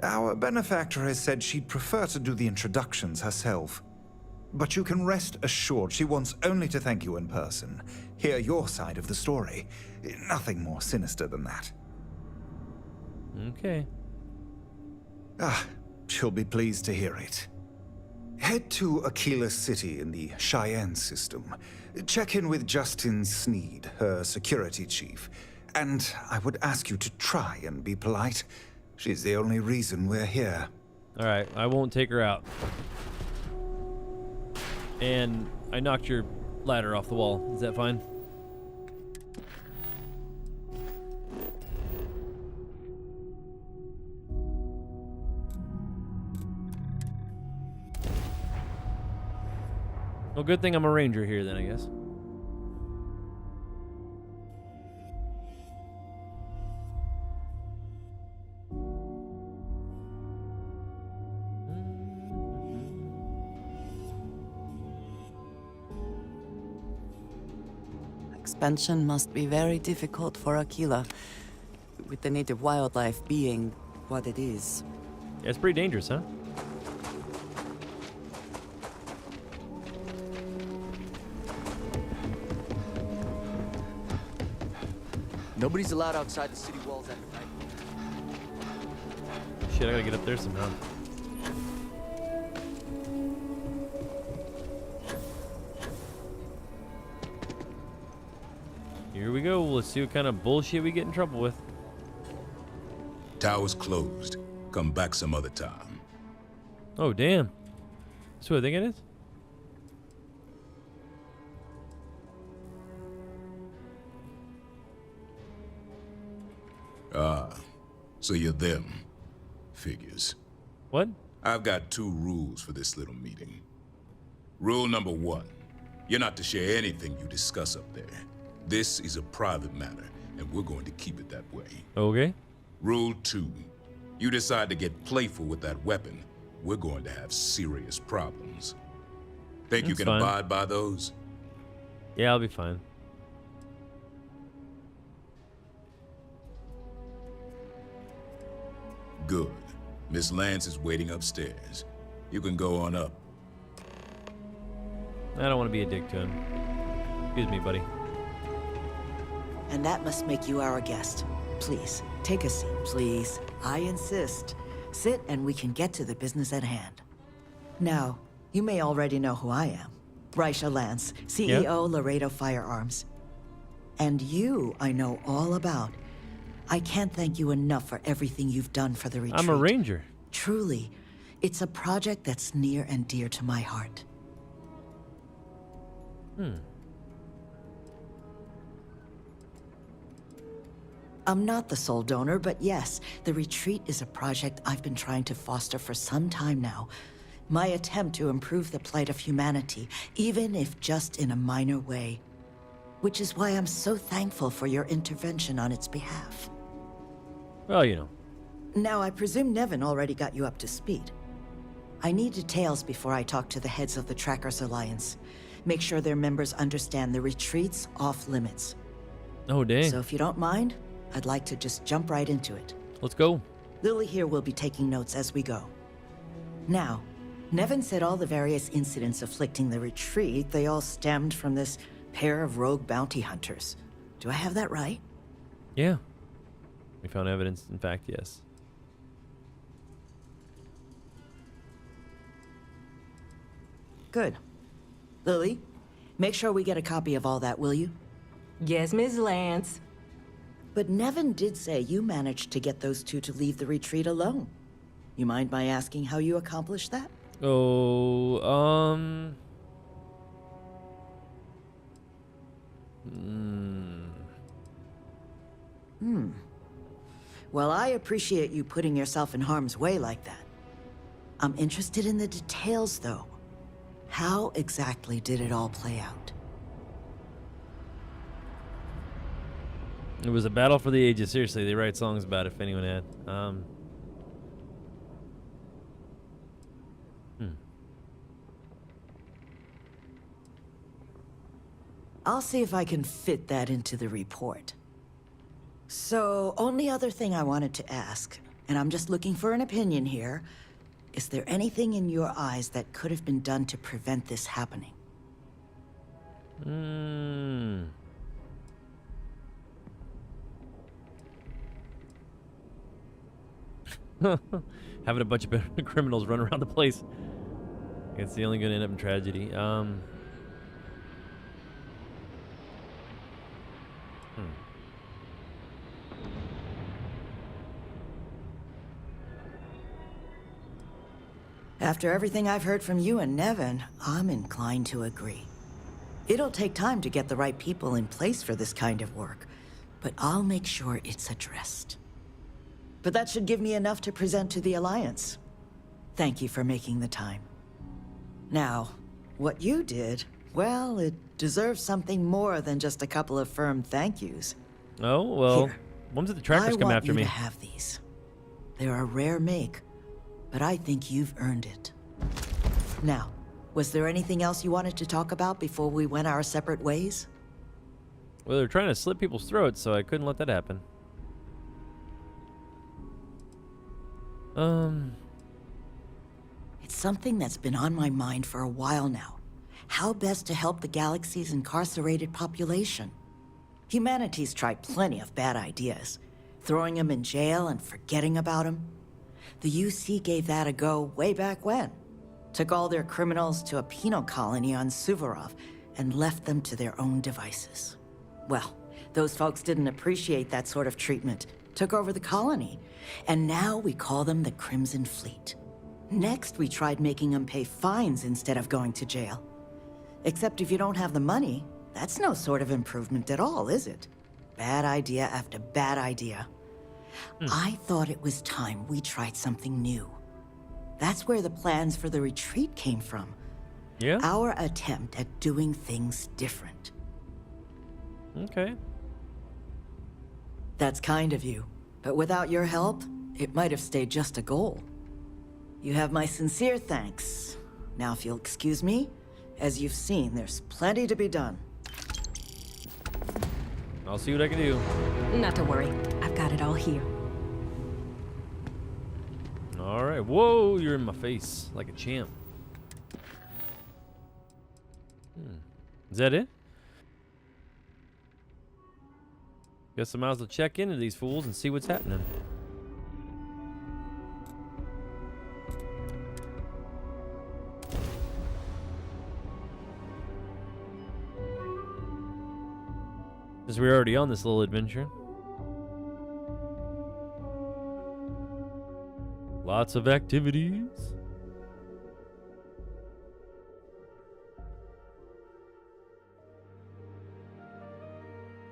Our benefactor has said she'd prefer to do the introductions herself. But you can rest assured she wants only to thank you in person, hear your side of the story. Nothing more sinister than that. Okay. Ah, she'll be pleased to hear it. Head to Aquila City in the Cheyenne system. Check in with Justin Sneed, her security chief. And I would ask you to try and be polite. She's the only reason we're here. Alright, I won't take her out. And I knocked your ladder off the wall. Is that fine? Well, good thing I'm a ranger here then, I guess. Expansion must be very difficult for Aquila, with the native wildlife being what it is. Yeah, it's pretty dangerous, huh? Nobody's allowed outside the city walls after night. Shit, I gotta get up there somehow. Here we go. Let's see what kind of bullshit we get in trouble with. Tower's closed. Come back some other time. Oh, damn. That's what I think it is? Ah, So you're them. Figures. What? I've got 2 rules for this little meeting. Rule number 1. You're not to share anything you discuss up there. This is a private matter, and we're going to keep it that way. Okay. Rule 2. You decide to get playful with that weapon, we're going to have serious problems. Think you That's can fine. abide by those? Yeah, I'll be fine. Good. Miss Lance is waiting upstairs. You can go on up. I don't want to be a dick to him. Excuse me, buddy. And that must make you our guest. Please, take a seat. Please, I insist. Sit and we can get to the business at hand. Now, you may already know who I am. Raisha Lance, CEO Laredo Firearms. And you, I know all about. I can't thank you enough for everything you've done for the retreat. I'm a ranger. Truly, it's a project that's near and dear to my heart. I'm not the sole donor, but yes, the retreat is a project I've been trying to foster for some time now. My attempt to improve the plight of humanity, even if just in a minor way. Which is why I'm so thankful for your intervention on its behalf. Well, you know. Now, I presume Nevin already got you up to speed. I need details before I talk to the heads of the Trackers Alliance. Make sure their members understand the retreat's off limits. Oh, dang. So if you don't mind, I'd like to just jump right into it. Let's go. Lily here will be taking notes as we go. Now, Nevin said all the various incidents afflicting the retreat, they all stemmed from this pair of rogue bounty hunters. Do I have that right? Yeah. We found evidence, in fact, yes. Good. Lily, make sure we get a copy of all that, will you? Yes, Miss Lance. But Nevin did say you managed to get those 2 to leave the retreat alone. You mind my asking how you accomplished that? Oh, Well, I appreciate you putting yourself in harm's way like that. I'm interested in the details, though. How exactly did it all play out? It was a battle for the ages. Seriously, they write songs about it if anyone had. I'll see if I can fit that into the report. So, only other thing I wanted to ask, and I'm just looking for an opinion here, is there anything in your eyes that could have been done to prevent this happening? Having a bunch of criminals run around the place. It's the only going to end up in tragedy. After everything I've heard from you and Nevin, I'm inclined to agree. It'll take time to get the right people in place for this kind of work, but I'll make sure it's addressed. But that should give me enough to present to the Alliance. Thank you for making the time. Now, what you did, well, it deserves something more than just a couple of firm thank yous. Oh, well, Here, when did the Trackers come after I want me? you to have these. They're a rare make, but I think you've earned it. Now, was there anything else you wanted to talk about before we went our separate ways? Well, they're trying to slit people's throats, so I couldn't let that happen. It's something that's been on my mind for a while now. How best to help the galaxy's incarcerated population? Humanity's tried plenty of bad ideas. Throwing them in jail and forgetting about them. The UC gave that a go way back when. Took all their criminals to a penal colony on Suvorov and left them to their own devices. Well, those folks didn't appreciate that sort of treatment. Took over the colony, and now we call them the Crimson Fleet. Next, we tried making them pay fines instead of going to jail. Except if you don't have the money, that's no sort of improvement at all, is it? Bad idea after bad idea. I thought it was time we tried something new. That's where the plans for the retreat came from. Yeah? Our attempt at doing things different. Okay. That's kind of you. But without your help, it might have stayed just a goal. You have my sincere thanks. Now if you'll excuse me, as you've seen, there's plenty to be done. I'll see what I can do. Not to worry. I've got it all here. All right. Whoa, you're in my face like a champ. Is that it? Guess I might as well check into these fools and see what's happening. Since we're already on this little adventure. Lots of activities.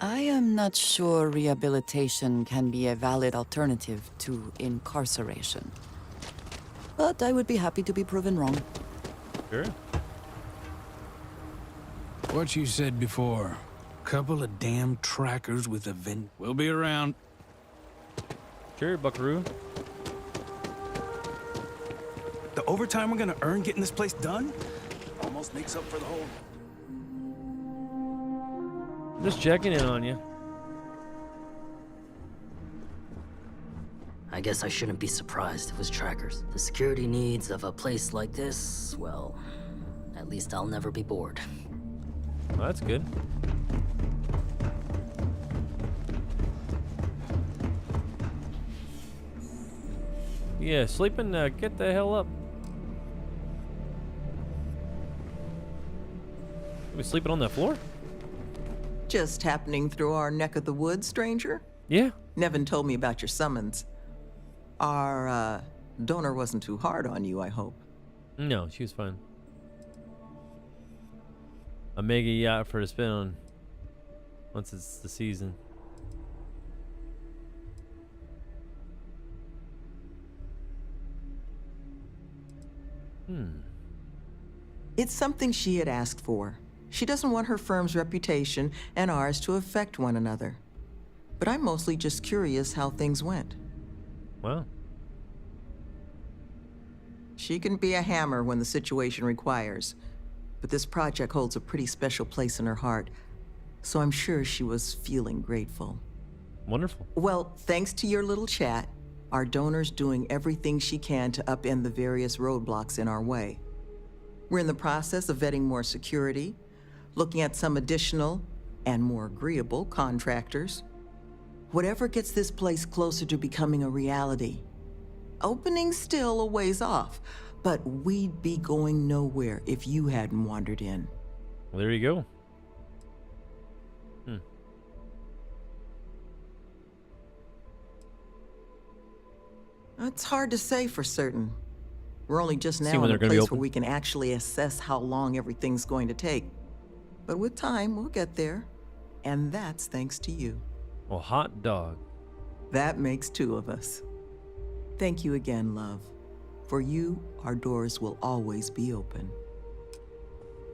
I am not sure rehabilitation can be a valid alternative to incarceration. But I would be happy to be proven wrong. Sure. What you said before. Couple of damn trackers with a vent. We'll be around. Sure, buckaroo. The overtime we're gonna earn getting this place done almost makes up for the whole... Just checking in on you. I guess I shouldn't be surprised it was trackers. The security needs of a place like this, well, at least I'll never be bored. Well, that's good. Yeah, sleeping, get the hell up. We sleeping on that floor? Just happening through our neck of the woods, stranger? Yeah. Nevin told me about your summons. Our, donor wasn't too hard on you, I hope. No, she was fine. A mega yacht for her to spin on once it's the season. It's something she had asked for. She doesn't want her firm's reputation and ours to affect one another. But I'm mostly just curious how things went. Wow. She can be a hammer when the situation requires, but this project holds a pretty special place in her heart, so I'm sure she was feeling grateful. Wonderful. Well, thanks to your little chat, our donor's doing everything she can to upend the various roadblocks in our way. We're in the process of vetting more security, looking at some additional and more agreeable contractors. Whatever gets this place closer to becoming a reality. Opening's still a ways off, but we'd be going nowhere if you hadn't wandered in. Well, there you go. It's hard to say for certain. We're only just now when in they're a gonna be place open. where we can actually assess how long everything's going to take. But with time, we'll get there. And that's thanks to you. Well, hot dog. That makes two of us. Thank you again, love. For you, our doors will always be open.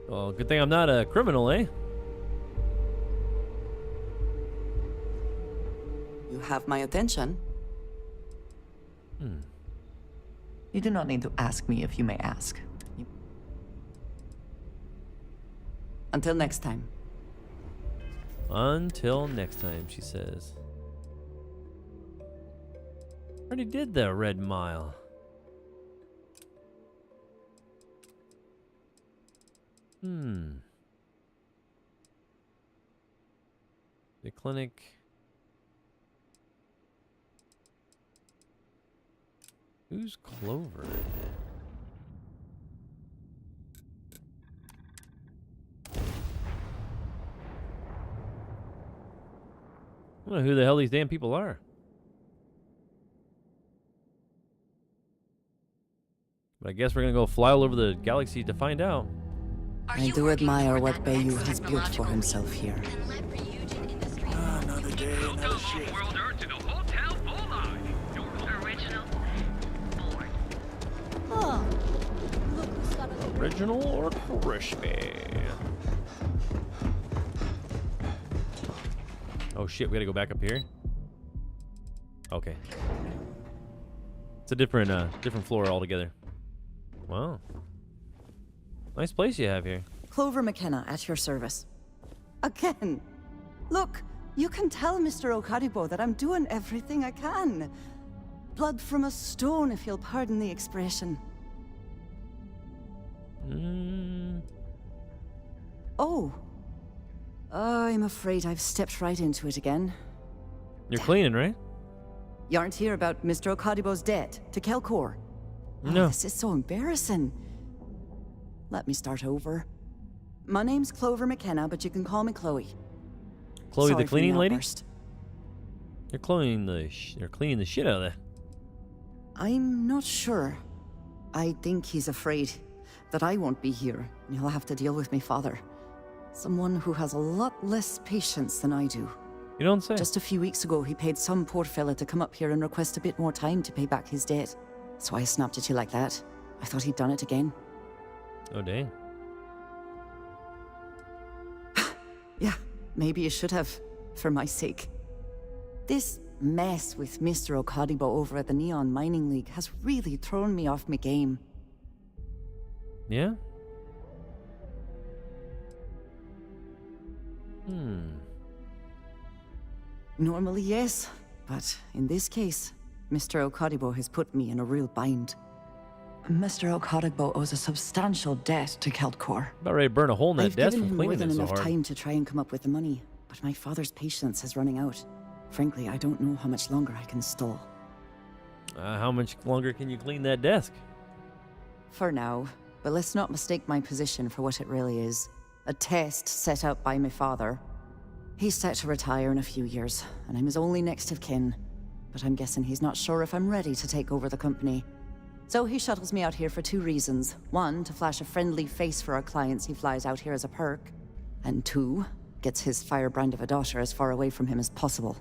Well, good thing I'm not a criminal, eh? You have my attention. You do not need to ask me if you may ask. Until next time. Until next time, she says. Already did the Red Mile. The clinic. Who's Clover? I don't know who the hell these damn people are. But I guess we're gonna go fly all over the galaxy to find out. I do admire what Bayou has built for himself here. Another day, another shit. Original or crispy? Oh shit, we gotta go back up here? Okay. It's a different floor altogether. Wow. Nice place you have here. Clover McKenna at your service. Again. Look, you can tell Mr. Okadibo that I'm doing everything I can. Blood from a stone, if you'll pardon the expression. Oh. I'm afraid I've stepped right into it again. You're cleaning, right? You aren't here about Mr. Okadibo's debt to Kelkor. No. Oh, this is so embarrassing. Let me start over. My name's Clover McKenna, but you can call me Chloe. Chloe, Sorry the for the cleaning lady? outburst. You're cleaning the shit out of that. I'm not sure. I think he's afraid that I won't be here, and he'll have to deal with my father. Someone who has a lot less patience than I do. You don't say. Just a few weeks ago, he paid some poor fella to come up here and request a bit more time to pay back his debt. So I snapped at you like that. I thought he'd done it again. Oh, dang. Yeah, maybe you should have, for my sake. This mess with Mr. Okadibo over at the Neon Mining League has really thrown me off my game. Yeah? Normally, yes, but in this case, Mr. Okadibo has put me in a real bind. Mr. Okadibo owes a substantial debt to Kelkor. About ready to burn a hole in that I've desk given from him more cleaning than it so enough hard. time to try and come up with the money, but my father's patience is running out. Frankly, I don't know how much longer I can stall. How much longer can you clean that desk? For now, but let's not mistake my position for what it really is. A test set up by my father. He's set to retire in a few years, and I'm his only next of kin. But I'm guessing he's not sure if I'm ready to take over the company. So he shuttles me out here for two reasons. One, to flash a friendly face for our clients he flies out here as a perk. And two, gets his firebrand of a daughter as far away from him as possible.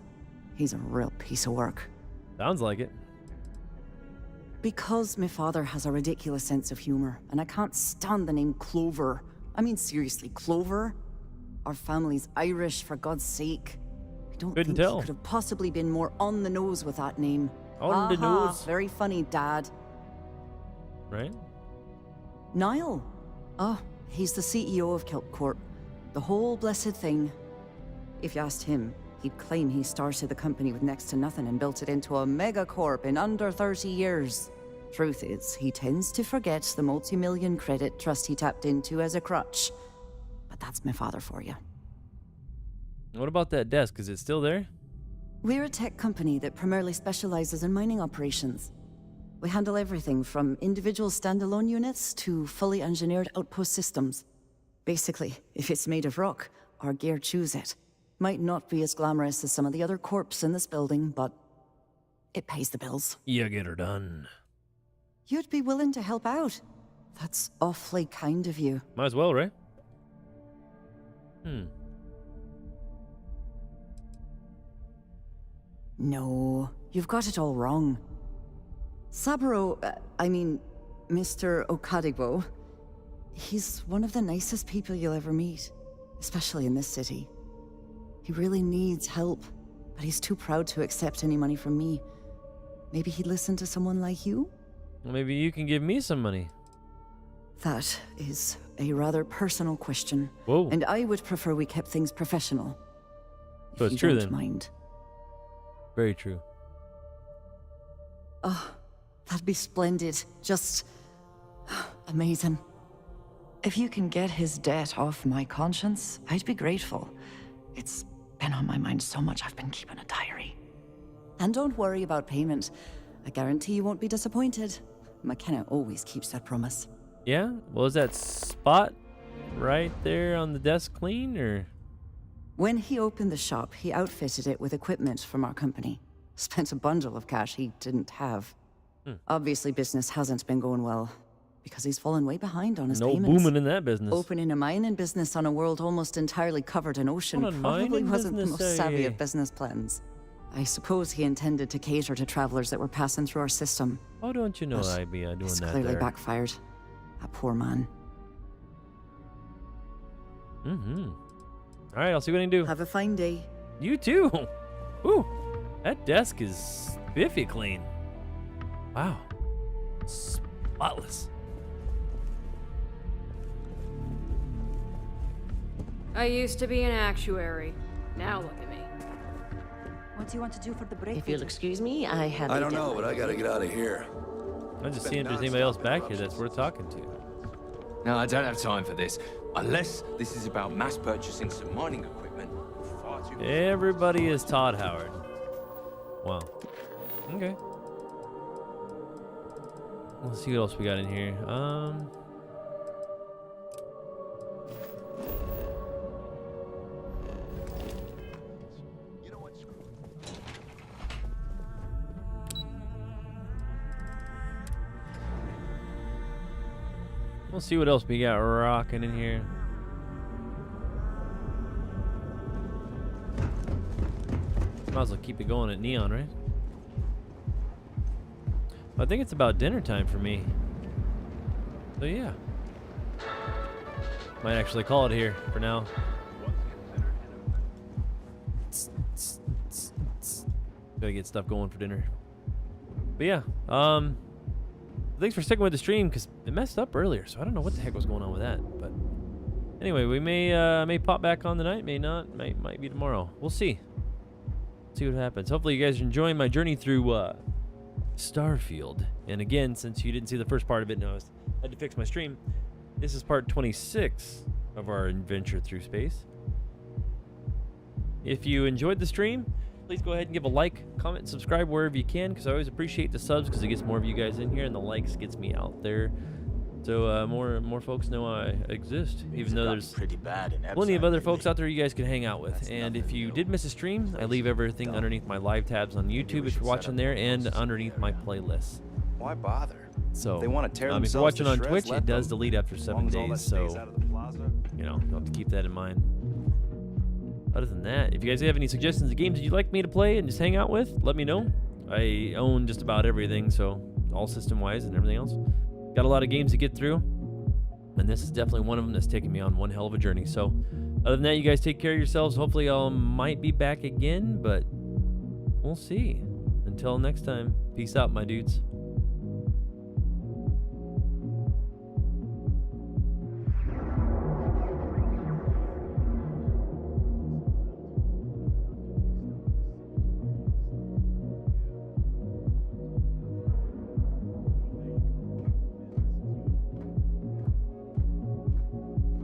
He's a real piece of work. Sounds like it. Because my father has a ridiculous sense of humor, and I can't stand the name Clover. I mean, seriously, Clover? Our family's Irish, for God's sake. I don't Couldn't think tell. he could have possibly been more on the nose with that name. On the Ha-ha, nose. very funny, Dad. Right? Niall. Oh, he's the CEO of Kelp Corp. The whole blessed thing. If you asked him, he'd claim he started the company with next to nothing and built it into a megacorp in under 30 years. Truth is, he tends to forget the multi-million credit trust he tapped into as a crutch. But that's my father for you. What about that desk? Is it still there? We're a tech company that primarily specializes in mining operations. We handle everything from individual standalone units to fully engineered outpost systems. Basically, if it's made of rock, our gear chews it. Might not be as glamorous as some of the other corps in this building, but it pays the bills. You get her done. You'd be willing to help out. That's awfully kind of you. Might as well, right? No, you've got it all wrong. Saburo, Mr. Okadibo, he's one of the nicest people you'll ever meet, especially in this city. He really needs help, but he's too proud to accept any money from me. Maybe he'd listen to someone like you? Well, maybe you can give me some money. That is a rather personal question. Whoa. And I would prefer we kept things professional. So If it's you true don't then. mind. Very true. Oh, that'd be splendid. Just amazing. If you can get his debt off my conscience, I'd be grateful. It's been on my mind so much I've been keeping a diary. And don't worry about payment. I guarantee you won't be disappointed. McKenna always keeps that promise. Yeah? Well, is that spot right there on the desk clean, or? When he opened the shop, he outfitted it with equipment from our company. Spent a bundle of cash he didn't have. Obviously, business hasn't been going well, because he's fallen way behind on his No payments. booming in that business. Opening a mining business on a world almost entirely covered in ocean What a probably mining wasn't the business, most savvy eh? of business plans. I suppose he intended to cater to travelers that were passing through our system. Oh, don't you know But I'd be doing it's that clearly there? backfired. A poor man. Mm-hmm. All right, I'll see what I can do. Have a fine day. You too. Ooh, that desk is spiffy clean. Wow. Spotless. I used to be an actuary. Now look at me. What do you want to do for the break? If you'll excuse me, I have. I don't know, but I gotta get out of here. I'm just seeing if there's anybody else back here that's worth talking to. No, I don't have time for this. Unless this is about mass purchasing some mining equipment. Far too. Everybody is Todd Howard. Wow. Okay. Let's see what else we got in here. We'll see what else we got rocking in here. Might as well keep it going at Neon, right? I think it's about dinner time for me. So yeah. Might actually call it here for now. Gotta get stuff going for dinner. But yeah, thanks for sticking with the stream because it messed up earlier, so I don't know what the heck was going on with that. But anyway, we may pop back on tonight, may not, might be tomorrow. We'll see. See what happens. Hopefully you guys are enjoying my journey through Starfield. And again, since you didn't see the first part of it, no, I had to fix my stream. This is part 26 of our adventure through space. If you enjoyed the stream, please go ahead and give a like, comment, and subscribe wherever you can, because I always appreciate the subs because it gets more of you guys in here, and the likes gets me out there. So more folks know I exist, even though there's plenty of other folks out there you guys can hang out with. And if you did miss a stream, I leave everything underneath my live tabs on YouTube if you're watching there, and underneath my playlists. Why bother? So They want to tear if you're themselves watching to on shreds, Twitch, let it does them. delete after As 7 long as all that days, stays so out of the plaza. you know, you'll have to keep that in mind. Other than that, if you guys have any suggestions of games that you'd like me to play and just hang out with, let me know. I own just about everything, so all system-wise and everything else. Got a lot of games to get through, and this is definitely one of them that's taken me on one hell of a journey. So other than that, you guys take care of yourselves. Hopefully I might be back again, but we'll see. Until next time, peace out, my dudes.